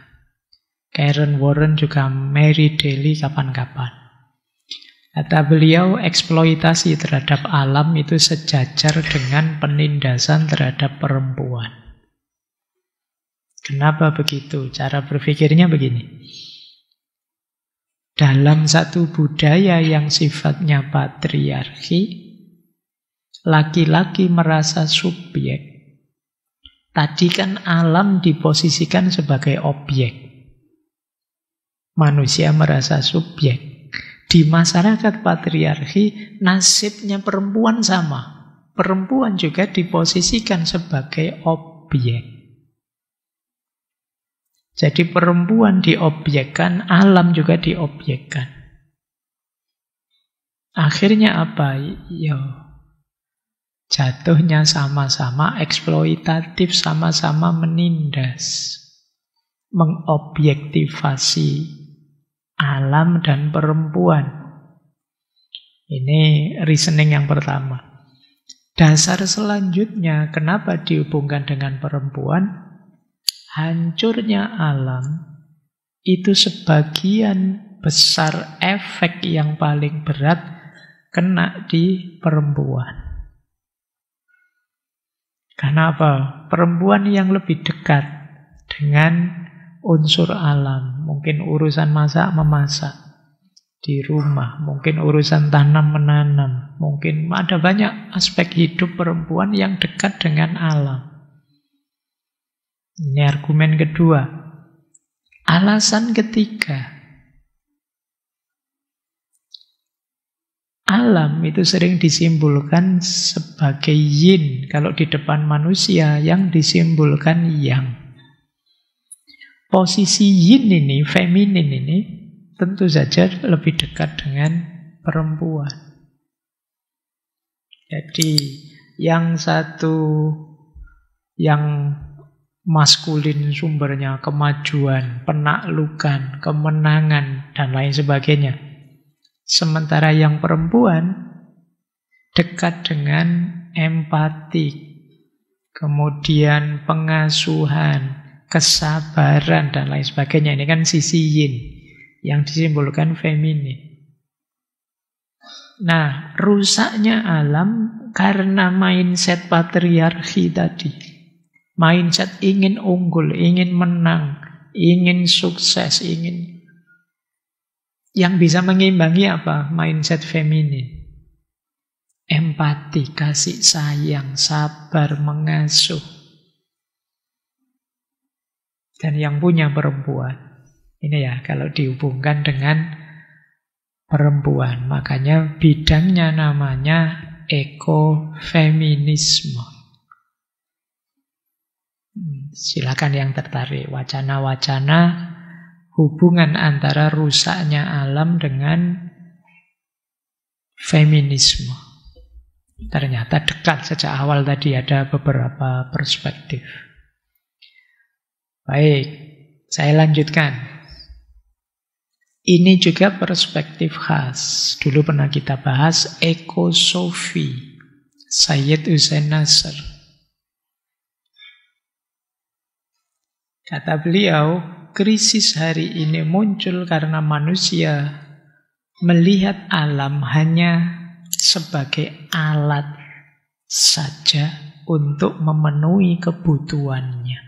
Karen Warren juga Mary Daly kapan-kapan. Kata beliau, eksploitasi terhadap alam itu sejajar dengan penindasan terhadap perempuan. Kenapa begitu? Cara berpikirnya begini. Dalam satu budaya yang sifatnya patriarki, laki-laki merasa subjek. Tadi kan alam diposisikan sebagai objek. Manusia merasa subjek. Di masyarakat patriarki, nasibnya perempuan sama. Perempuan juga diposisikan sebagai objek. Jadi perempuan diobjekkan, alam juga diobjekkan. Akhirnya apa? Jatuhnya sama-sama eksploitatif, sama-sama menindas. Mengobjektivasi alam dan perempuan. Ini reasoning yang pertama. Dasar selanjutnya, kenapa dihubungkan dengan perempuan? Hancurnya alam itu sebagian besar efek yang paling berat kena di perempuan. Karena apa? Perempuan yang lebih dekat dengan unsur alam. Mungkin urusan masak-memasak di rumah. Mungkin urusan tanam-menanam. Mungkin ada banyak aspek hidup perempuan yang dekat dengan alam. Ini argumen kedua. Alasan ketiga. Alam itu sering disimbolkan sebagai yin. Kalau di depan manusia yang disimbolkan yang. Posisi yin ini, feminin ini, tentu saja lebih dekat dengan perempuan. Jadi yang satu yang maskulin sumbernya kemajuan, penaklukan, kemenangan, dan lain sebagainya. Sementara yang perempuan dekat dengan empati, kemudian pengasuhan, kesabaran, dan lain sebagainya. Ini kan sisi yin yang disimbolkan feminin. Nah, rusaknya alam karena mindset patriarki tadi. Mindset ingin unggul, ingin menang, ingin sukses, ingin. Yang bisa mengimbangi apa? Mindset feminin. Empati, kasih sayang, sabar, mengasuh. Dan yang punya perempuan. Ini ya, kalau dihubungkan dengan perempuan. Makanya bidangnya namanya ekofeminisme. Silakan yang tertarik. Wacana-wacana hubungan antara rusaknya alam dengan feminisme. Ternyata dekat sejak awal tadi, ada beberapa perspektif. Baik, saya lanjutkan. Ini juga perspektif khas. Dulu pernah kita bahas ekosofi. Sayyid Hussein Nasr. Kata beliau, krisis hari ini muncul karena manusia melihat alam hanya sebagai alat saja untuk memenuhi kebutuhannya.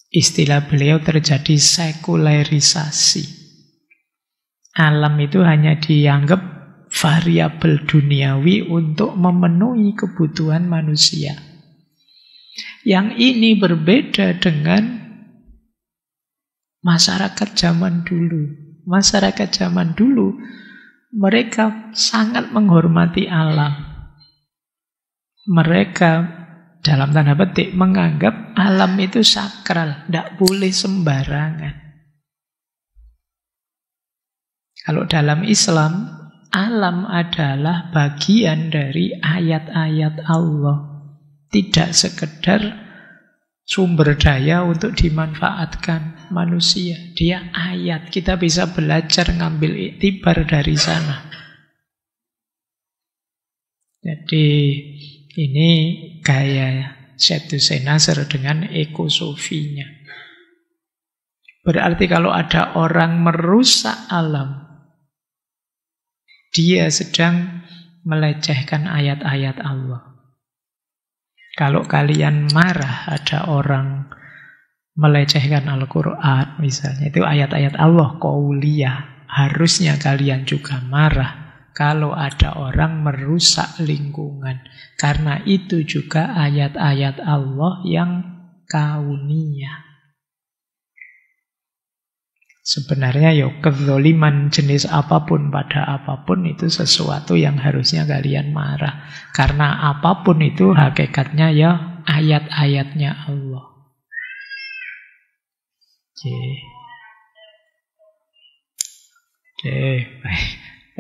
Istilah beliau terjadi sekularisasi. Alam itu hanya dianggap variabel duniawi untuk memenuhi kebutuhan manusia. Yang ini berbeda dengan masyarakat zaman dulu. Masyarakat zaman dulu Mereka sangat menghormati alam. Mereka dalam tanda petik menganggap alam itu sakral, tidak boleh sembarangan. Kalau dalam Islam, alam adalah bagian dari ayat-ayat Allah. Tidak sekedar sumber daya untuk dimanfaatkan manusia. Dia ayat, kita bisa belajar ngambil iktibar dari sana. Jadi ini gaya Sadducee Nasr dengan ekosofinya. Berarti kalau ada orang merusak alam, dia sedang melecehkan ayat-ayat Allah. Kalau kalian marah ada orang melecehkan Al-Quran misalnya, itu ayat-ayat Allah qauliyah, harusnya kalian juga marah kalau ada orang merusak lingkungan. Karena itu juga ayat-ayat Allah yang kauniyah. Sebenarnya kezaliman jenis apapun pada apapun itu sesuatu yang harusnya kalian marah. Karena apapun itu hakikatnya ya ayat-ayatnya Allah. Oke, baik.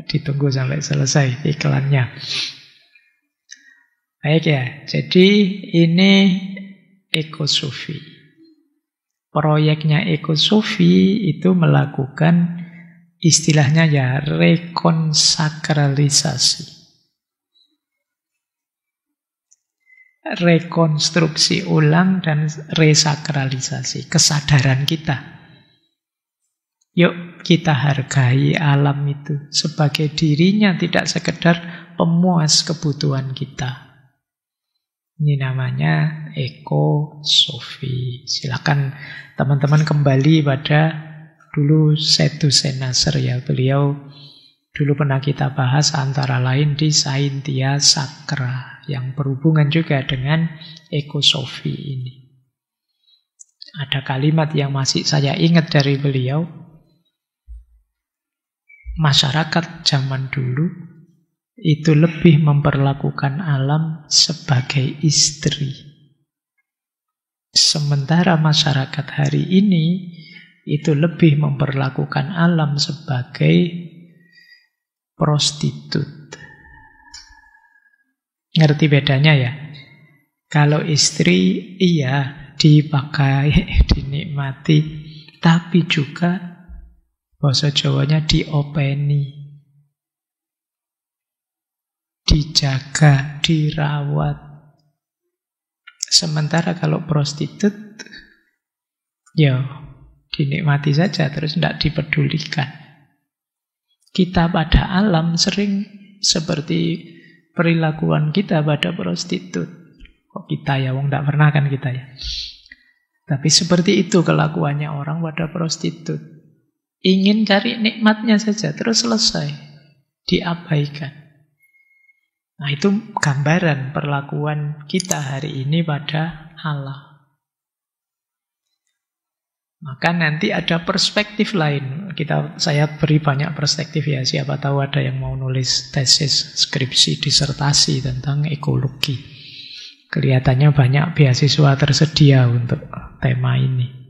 Ditunggu sampai selesai iklannya. Baik ya, jadi ini ekosofi. Proyeknya ekosofi itu melakukan istilahnya ya rekonsakralisasi. Rekonstruksi ulang dan resakralisasi kesadaran kita. Yuk kita hargai alam itu sebagai dirinya, tidak sekedar pemuas kebutuhan kita. Ini namanya ekosofi. Silakan teman-teman kembali pada dulu Sadducee Nasr ya. Beliau dulu pernah kita bahas antara lain di Saintia Sacra yang berhubungan juga dengan ekosofi ini. Ada kalimat yang masih saya ingat dari beliau. Masyarakat zaman dulu itu lebih memperlakukan alam sebagai istri. Sementara masyarakat hari ini itu lebih memperlakukan alam sebagai prostitut. Ngerti bedanya ya? Kalau istri iya dipakai, dinikmati, tapi juga bahasa Jawanya diopeni, dijaga, dirawat. Sementara kalau prostitut, ya dinikmati saja, terus tidak dipedulikan. Kita pada alam sering seperti perilakuan kita pada prostitut. Kok kita ya, wong tidak pernah kan kita ya. Tapi seperti itu kelakuannya orang pada prostitut. Ingin cari nikmatnya saja, terus selesai. Diabaikan. Nah itu gambaran perlakuan kita hari ini pada alam. Maka nanti ada perspektif lain. Saya beri banyak perspektif ya. Siapa tahu ada yang mau nulis tesis, skripsi, disertasi tentang ekologi. Kelihatannya banyak beasiswa tersedia untuk tema ini.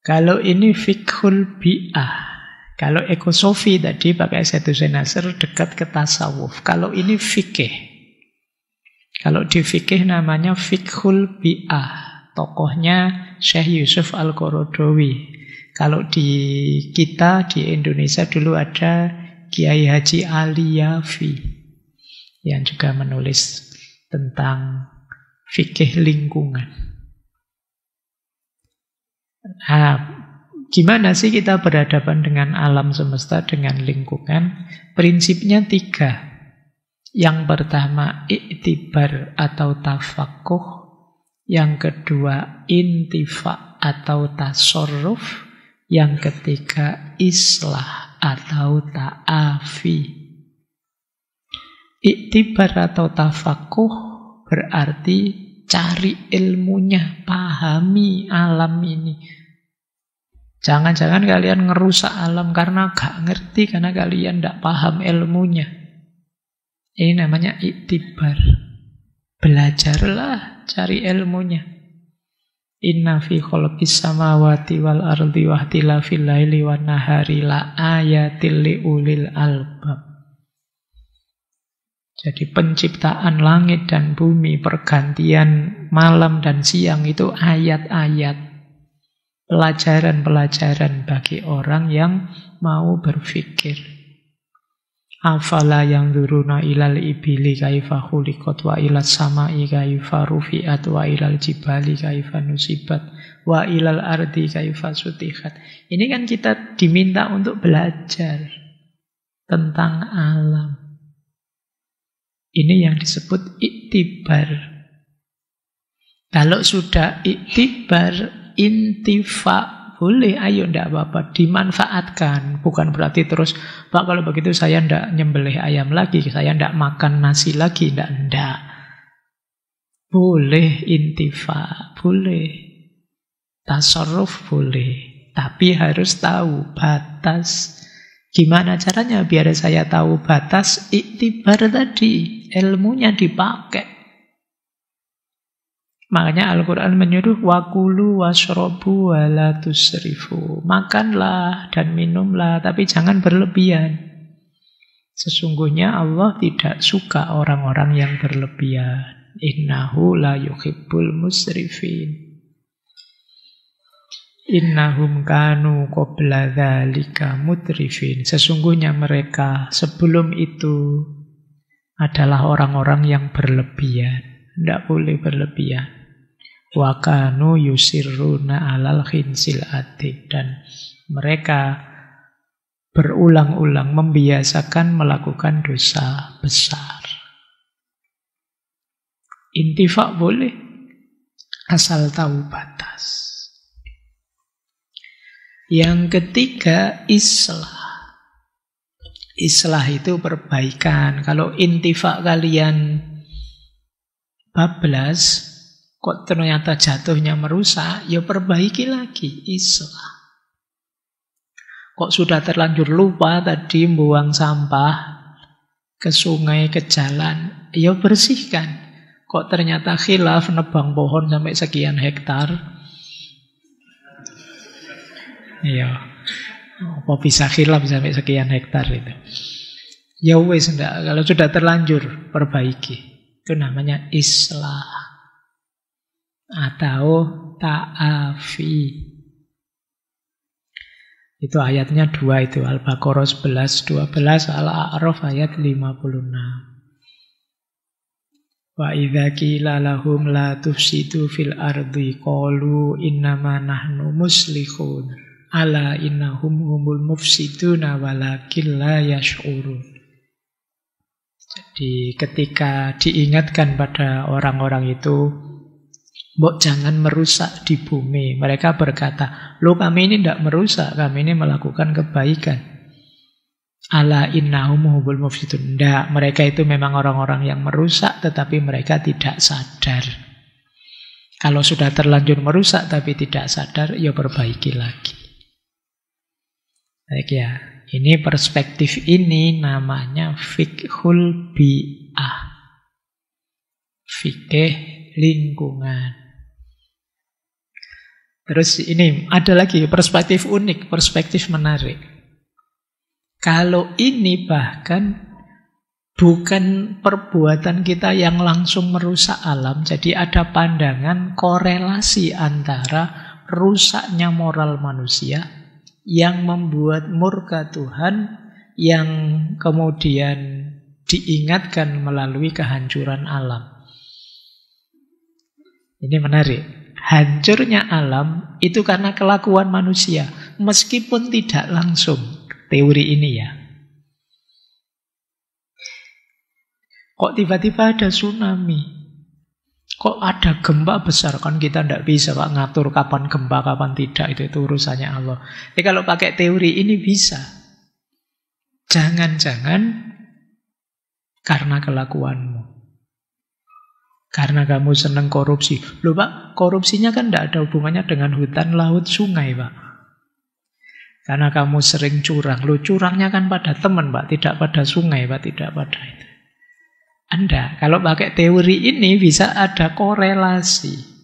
Kalau ini fiqhul bi'ah. Kalau ekosofi tadi pakai Sadducee Nasr dekat ke tasawuf. Kalau ini fikih. Kalau di fikih namanya fiqhul bi'ah. Tokohnya Syekh Yusuf Al-Qaradawi. Kalau di kita, di Indonesia dulu ada Kiai Haji Ali Yafi yang juga menulis tentang fikih lingkungan. Nah, gimana sih kita berhadapan dengan alam semesta, dengan lingkungan? Prinsipnya 3. Yang pertama, iktibar atau tafakuh. Yang kedua, intifa atau tasorruf. Yang ketiga, islah atau ta'afi. Iktibar atau tafakuh berarti cari ilmunya, pahami alam ini. Jangan-jangan kalian ngerusak alam karena gak ngerti, karena kalian gak paham ilmunya. Ini namanya iktibar. Belajarlah, cari ilmunya. Inna fi khalqis samawati wal ardi wa ikhtilafil laili wan nahari la ayatil liulil albab. Jadi penciptaan langit dan bumi, pergantian malam dan siang itu ayat-ayat. Pelajaran-pelajaran bagi orang yang mau berpikir. Afala yanzuruna ilal ibili kaifa khuliqat wa ilas samai kaifa rufi'at wa ilal jibali kaifa nusibat wa ilal ardi kaifa sutihat. Ini kan kita diminta untuk belajar tentang alam. Ini yang disebut iktibar. Kalau sudah iktibar, intifa, boleh, ayo, ndak apa-apa, dimanfaatkan. Bukan berarti terus, Pak, kalau begitu saya ndak nyembelih ayam lagi, saya ndak makan nasi lagi, ndak. Boleh intifa, boleh. Tasarruf boleh. Tapi harus tahu batas. Gimana caranya biar saya tahu batas? Iktibar tadi, ilmunya dipakai. Makanya Al-Quran menyuruh wakulu washrobu wala tusrifu. Makanlah dan minumlah, tapi jangan berlebihan. Sesungguhnya Allah tidak suka orang-orang yang berlebihan. Innahu la yuhibbul musrifin. Innahum kanu qabla dzalika mutrifin. Sesungguhnya mereka sebelum itu adalah orang-orang yang berlebihan. Tidak boleh berlebihan. Wa kanu yusirruna alal khinsil atik. Dan mereka berulang-ulang membiasakan melakukan dosa besar. Intifak boleh, asal tahu batas. Yang ketiga, islah. Islah itu perbaikan. Kalau intifak kalian bablas, kok ternyata jatuhnya merusak, ya perbaiki lagi, islah. Kok sudah terlanjur lupa tadi buang sampah ke sungai, ke jalan, ya bersihkan. Kok ternyata khilaf nebang pohon sampai sekian hektar, ya apa bisa khilaf sampai sekian hektar itu. Ya wes, enggak, kalau sudah terlanjur perbaiki. Itu namanya islah atau ta'afi. Itu ayatnya 2 itu, Al-Baqarah 11, 12, Al-A'raf ayat 56. Wa idza qila lahum la tufsidu fil ardi qalu innama nahnu muslihun ala innahum humul mufsiduna walakin la yash'urun. Jadi ketika diingatkan pada orang-orang itu, mbok jangan merusak di bumi, mereka berkata, loh kami ini tidak merusak, kami ini melakukan kebaikan. Ala innahum humul mufsidun. Tidak, mereka itu memang orang-orang yang merusak, tetapi mereka tidak sadar. Kalau sudah terlanjur merusak tapi tidak sadar, ya perbaiki lagi. Baik ya, ini perspektif ini namanya fiqhul bi'ah. Fikih lingkungan. Terus ini ada lagi perspektif unik, perspektif menarik. Kalau ini bahkan bukan perbuatan kita yang langsung merusak alam, jadi ada pandangan korelasi antara rusaknya moral manusia yang membuat murka Tuhan, yang kemudian diingatkan melalui kehancuran alam. Ini menarik. Hancurnya alam itu karena kelakuan manusia, meskipun tidak langsung. Teori ini ya. Kok tiba-tiba ada tsunami? Kok ada gempa besar? Kan kita tidak bisa Pak ngatur kapan gempa, kapan tidak. Itu urusannya Allah. Jadi kalau pakai teori ini bisa. Jangan-jangan karena kelakuanmu. Karena kamu senang korupsi. Loh Pak, korupsinya kan tidak ada hubungannya dengan hutan, laut, sungai Pak. Karena kamu sering curang. Loh, curangnya kan pada teman, Pak, tidak pada sungai, Pak, tidak pada itu. Anda, kalau pakai teori ini bisa ada korelasi.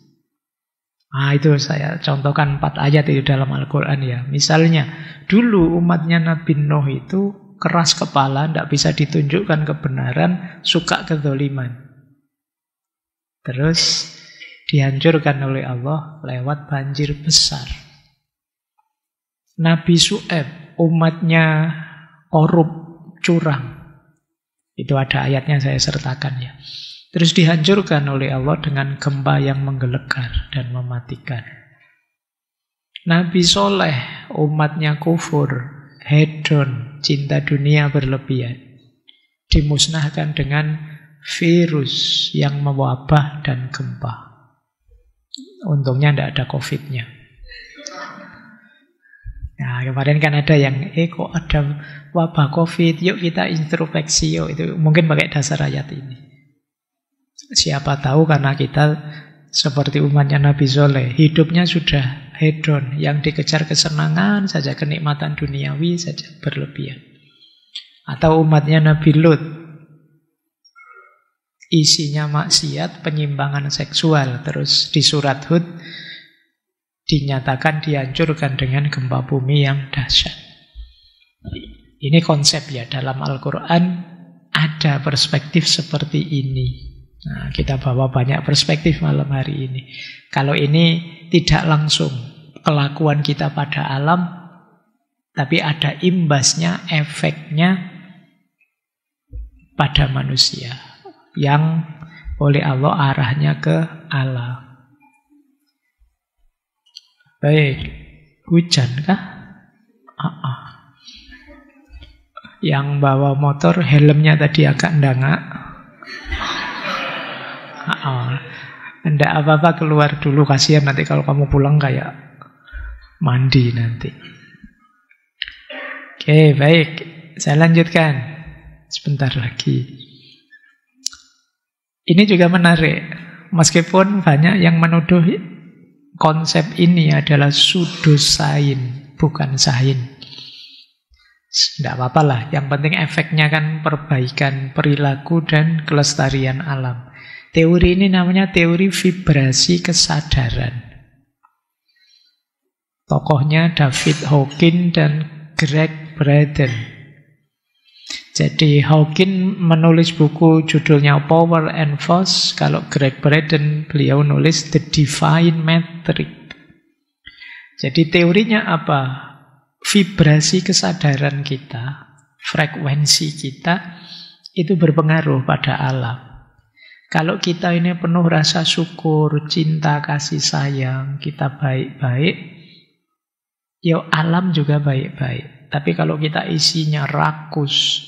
Nah, itu saya contohkan 4 ayat itu dalam Al-Quran ya. Misalnya, dulu umatnya Nabi Nuh itu keras kepala, tidak bisa ditunjukkan kebenaran, suka kezaliman. Terus dihancurkan oleh Allah lewat banjir besar. Nabi Syuaib, umatnya korup, curang. Itu ada ayatnya, saya sertakan ya. Terus dihancurkan oleh Allah dengan gempa yang menggelegar dan mematikan. Nabi Soleh, umatnya kufur, hedon, cinta dunia berlebihan. Dimusnahkan dengan virus yang mewabah dan gempa. Untungnya tidak ada COVID-nya. Nah, kemarin kan ada yang, kok ada wabah COVID, yuk kita introspeksi, yuk. Itu mungkin pakai dasar ayat ini. Siapa tahu karena kita seperti umatnya Nabi Soleh, hidupnya sudah hedon, yang dikejar kesenangan saja, kenikmatan duniawi saja berlebihan. Atau umatnya Nabi Lut, isinya maksiat, penyimpangan seksual. Terus di surat Hud dinyatakan dihancurkan dengan gempa bumi yang dahsyat. Ini konsep ya, dalam Al-Quran ada perspektif seperti ini. Nah, kita bawa banyak perspektif malam hari ini. Kalau ini tidak langsung kelakuan kita pada alam, tapi ada imbasnya, efeknya pada manusia yang oleh Allah arahnya ke alam. Baik, hujan kah? Yang bawa motor helmnya tadi agak ndangak. Ndak apa-apa, keluar dulu, kasihan nanti kalau kamu pulang kayak mandi nanti. Oke, baik. Saya lanjutkan sebentar lagi. Ini juga menarik. Meskipun banyak yang menuduh konsep ini adalah pseudosains, bukan sains. Tidak apa-apa lah, yang penting efeknya kan perbaikan perilaku dan kelestarian alam. Teori ini namanya teori vibrasi kesadaran. Tokohnya David Hawkins dan Greg Braden. Jadi Hawkins menulis buku judulnya Power and Force. Kalau Greg Braden, beliau nulis The Divine Metric. Jadi teorinya apa? Vibrasi kesadaran kita, frekuensi kita, itu berpengaruh pada alam. Kalau kita ini penuh rasa syukur, cinta, kasih sayang, kita baik-baik, ya alam juga baik-baik. Tapi kalau kita isinya rakus,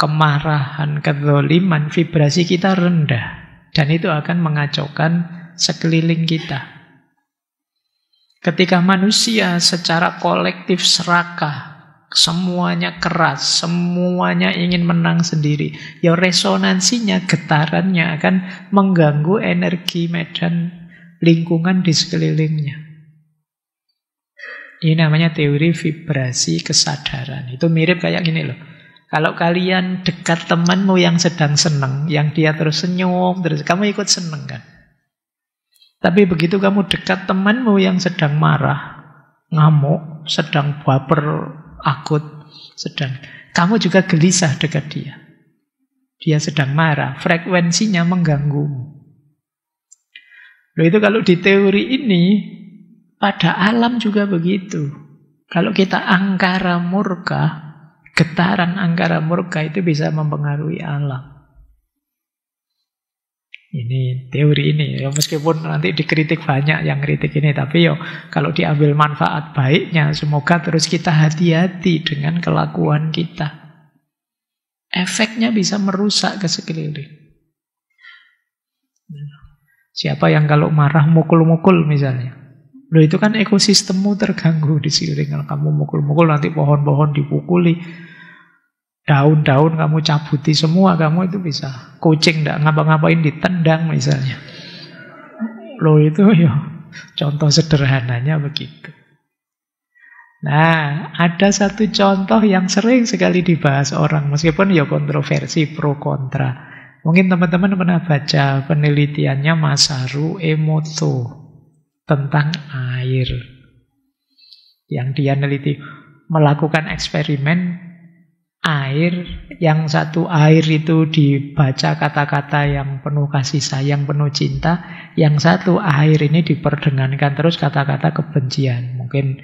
kemarahan, kezaliman, vibrasi kita rendah. Dan itu akan mengacaukan sekeliling kita. Ketika manusia secara kolektif serakah, semuanya keras, semuanya ingin menang sendiri, ya resonansinya, getarannya akan mengganggu energi medan lingkungan di sekelilingnya. Ini namanya teori vibrasi kesadaran. Itu mirip kayak gini loh. Kalau kalian dekat temanmu yang sedang senang, yang dia terus senyum, terus kamu ikut senang kan? Tapi begitu kamu dekat temanmu yang sedang marah, ngamuk, sedang baper, akut, kamu juga gelisah dekat dia. Dia sedang marah, frekuensinya mengganggumu. Loh, itu kalau di teori ini, pada alam juga begitu. Kalau kita angkara murka, getaran angkara murka itu bisa mempengaruhi alam. Ini teori ini, ya meskipun nanti dikritik banyak yang kritik ini, tapi yo kalau diambil manfaat baiknya, semoga terus kita hati-hati dengan kelakuan kita. Efeknya bisa merusak ke sekeliling. Siapa yang kalau marah mukul-mukul misalnya, loh itu kan ekosistemmu terganggu di sekeliling. Kalau kamu mukul-mukul nanti pohon-pohon dipukuli, daun-daun kamu cabuti semua, kamu itu bisa. Kucing tidak ngapa-ngapain ditendang misalnya. Loh itu ya contoh sederhananya begitu. Nah, ada satu contoh yang sering sekali dibahas orang, meskipun ya kontroversi pro kontra. Mungkin teman-teman pernah baca penelitiannya Masaru Emoto tentang air. Yang dia neliti, melakukan eksperimen air, yang satu air itu dibaca kata-kata yang penuh kasih sayang, penuh cinta, yang satu air ini diperdengankan terus kata-kata kebencian. Mungkin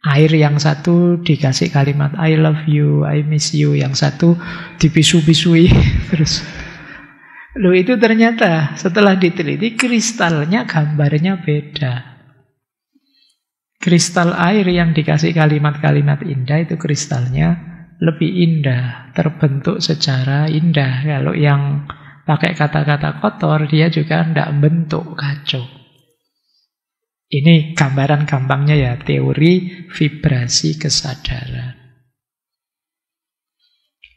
air yang satu dikasih kalimat I love you, I miss you, yang satu dipisu-pisui terus. Loh, itu ternyata setelah diteliti kristalnya gambarnya beda. Kristal air yang dikasih kalimat-kalimat indah itu kristalnya lebih indah, terbentuk secara indah. Kalau yang pakai kata-kata kotor, dia juga tidak bentuk, kacau. Ini gambaran gampangnya ya, teori vibrasi kesadaran.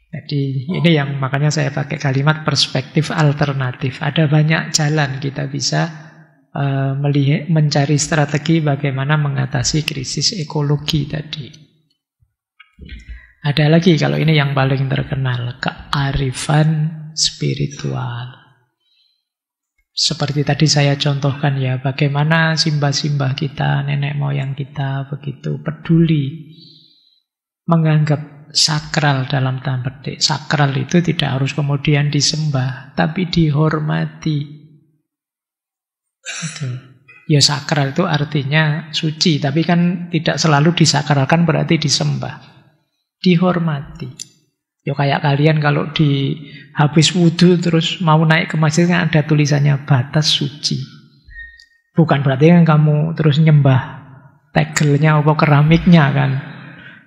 Jadi ini yang makanya saya pakai kalimat perspektif alternatif. Ada banyak jalan kita bisa melihat, mencari strategi bagaimana mengatasi krisis ekologi tadi. Ada lagi, kalau ini yang paling terkenal, kearifan spiritual. Seperti tadi saya contohkan ya, bagaimana simbah-simbah kita, nenek moyang kita begitu peduli, menganggap sakral dalam tanda petik. Sakral itu tidak harus kemudian disembah, tapi dihormati. Itu. Ya sakral itu artinya suci, tapi kan tidak selalu disakralkan berarti disembah. Dihormati. Ya kayak kalian kalau habis wudhu terus mau naik ke masjid kan ada tulisannya batas suci. Bukan berarti kan kamu terus nyembah tegelnya atau keramiknya kan.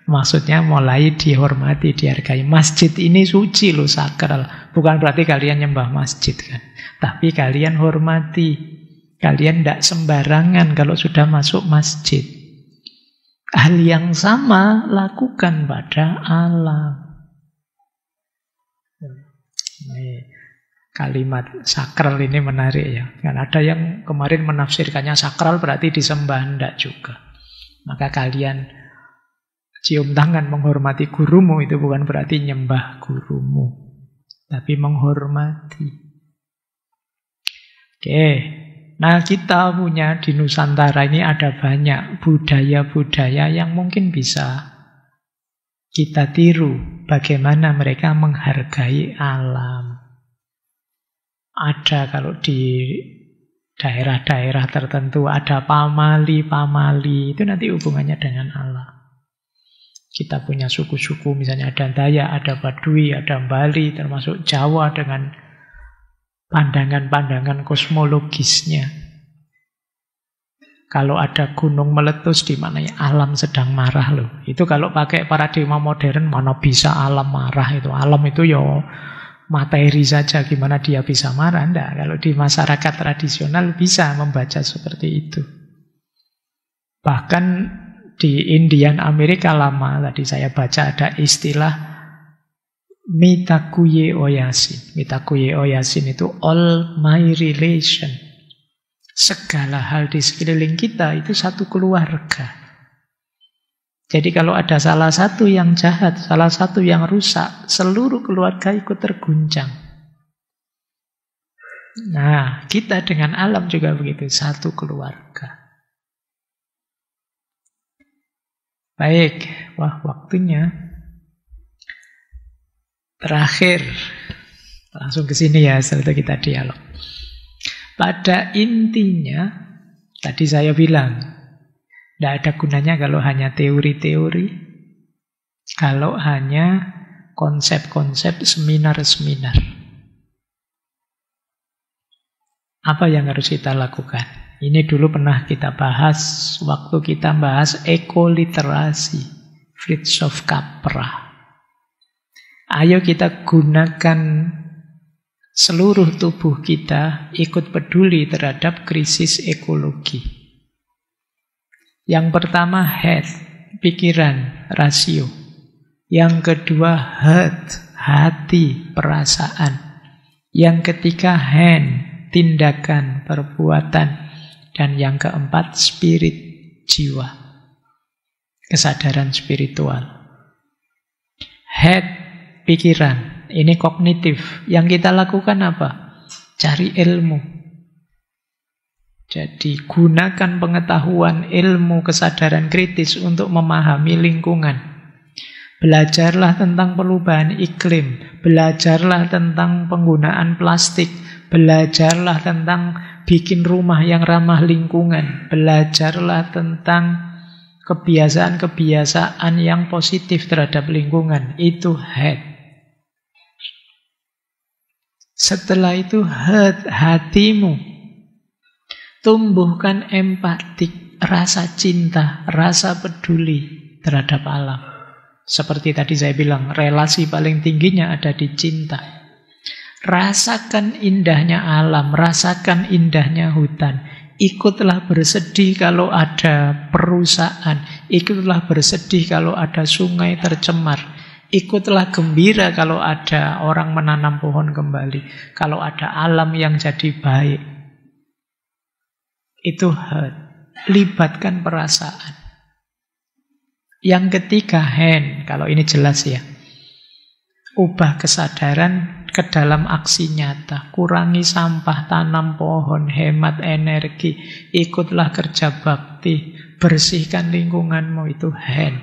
Maksudnya mulai dihormati, dihargai. Masjid ini suci loh, sakral. Bukan berarti kalian nyembah masjid kan. Tapi kalian hormati. Kalian tidak sembarangan kalau sudah masuk masjid. Hal yang sama lakukan pada alam. Ini kalimat sakral ini menarik ya. Kan ada yang kemarin menafsirkannya sakral berarti disembah, tidak juga. Maka kalian cium tangan menghormati gurumu itu bukan berarti nyembah gurumu, tapi menghormati. Oke. Nah, kita punya di Nusantara ini ada banyak budaya-budaya yang mungkin bisa kita tiru bagaimana mereka menghargai alam. Ada kalau di daerah-daerah tertentu ada pamali-pamali, itu nanti hubungannya dengan alam. Kita punya suku-suku, misalnya ada Dayak, ada Baduy, ada Bali, termasuk Jawa dengan pandangan-pandangan kosmologisnya. Kalau ada gunung meletus di mana alam sedang marah loh. Itu kalau pakai paradigma modern mana bisa alam marah itu. Alam itu ya materi saja, gimana dia bisa marah? Enggak. Kalau di masyarakat tradisional bisa membaca seperti itu. Bahkan di Indian Amerika lama tadi saya baca ada istilah Mitakuye Oyasin. Mitakuye Oyasin itu all my relation. Segala hal di sekeliling kita itu satu keluarga. Jadi kalau ada salah satu yang jahat, salah satu yang rusak, seluruh keluarga ikut terguncang. Nah, kita dengan alam juga begitu, satu keluarga. Baik, wah waktunya. Terakhir, langsung ke sini ya, setelah itu kita dialog. Pada intinya, tadi saya bilang, tidak ada gunanya kalau hanya teori-teori, kalau hanya konsep-konsep seminar-seminar. Apa yang harus kita lakukan? Ini dulu pernah kita bahas waktu kita bahas ekoliterasi, Fritjof Capra. Ayo kita gunakan seluruh tubuh kita ikut peduli terhadap krisis ekologi. Yang pertama head, pikiran, rasio. Yang kedua heart, hati, perasaan. Yang ketiga hand, tindakan, perbuatan. Dan yang keempat spirit, jiwa. kesadaran spiritual. Head, pikiran, ini kognitif. Yang kita lakukan apa? Cari ilmu. Jadi gunakan pengetahuan, ilmu, kesadaran kritis untuk memahami lingkungan. Belajarlah tentang perubahan iklim, belajarlah tentang penggunaan plastik, belajarlah tentang bikin rumah yang ramah lingkungan, belajarlah tentang kebiasaan-kebiasaan yang positif terhadap lingkungan. Itu head. Setelah itu heart, hatimu. Tumbuhkan empatik, rasa cinta, rasa peduli terhadap alam. Seperti tadi saya bilang, relasi paling tingginya ada di cinta. Rasakan indahnya alam, rasakan indahnya hutan. Ikutlah bersedih kalau ada perusahaan, ikutlah bersedih kalau ada sungai tercemar. Ikutlah gembira kalau ada orang menanam pohon kembali, kalau ada alam yang jadi baik. Itu heart. Libatkan perasaan. Yang ketiga hand. Kalau ini jelas ya. Ubah kesadaran ke dalam aksi nyata. Kurangi sampah, tanam pohon, hemat energi. Ikutlah kerja bakti. Bersihkan lingkunganmu. Itu hand.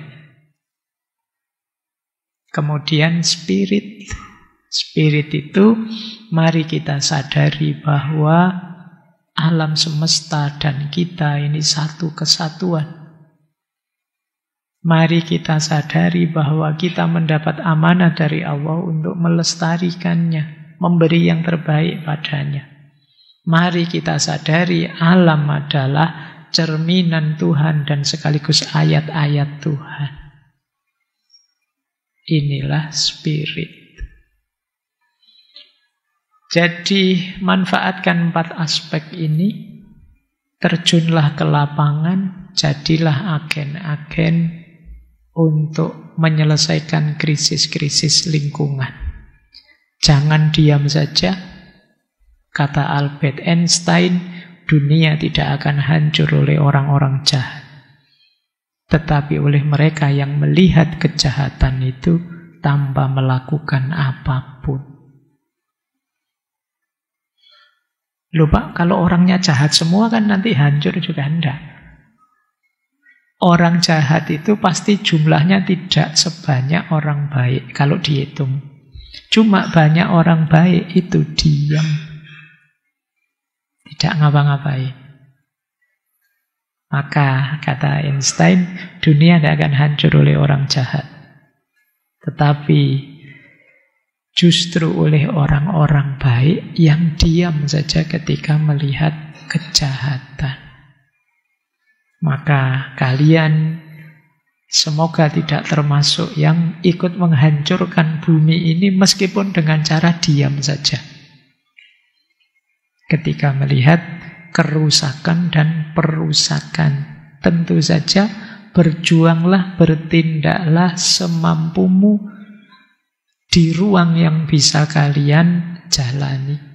Kemudian spirit. Spirit itu mari kita sadari bahwa alam semesta dan kita ini satu kesatuan. Mari kita sadari bahwa kita mendapat amanah dari Allah untuk melestarikannya, memberi yang terbaik padanya. Mari kita sadari alam adalah cerminan Tuhan dan sekaligus ayat-ayat Tuhan. Inilah spirit. Jadi manfaatkan 4 aspek ini, terjunlah ke lapangan, jadilah agen-agen untuk menyelesaikan krisis-krisis lingkungan. Jangan diam saja. Kata Albert Einstein, dunia tidak akan hancur oleh orang-orang jahat, tetapi oleh mereka yang melihat kejahatan itu tanpa melakukan apapun. Loh Pak, kalau orangnya jahat semua kan nanti hancur juga enggak. Orang jahat itu pasti jumlahnya tidak sebanyak orang baik kalau dihitung. Cuma banyak orang baik itu diam. Tidak ngapa-ngapain. Maka kata Einstein, dunia tidak akan hancur oleh orang jahat. Tetapi justru oleh orang-orang baik yang diam saja ketika melihat kejahatan. Maka kalian semoga tidak termasuk yang ikut menghancurkan bumi ini meskipun dengan cara diam saja. Ketika melihat kerusakan dan perusakan, tentu saja berjuanglah, bertindaklah semampumu di ruang yang bisa kalian jalani.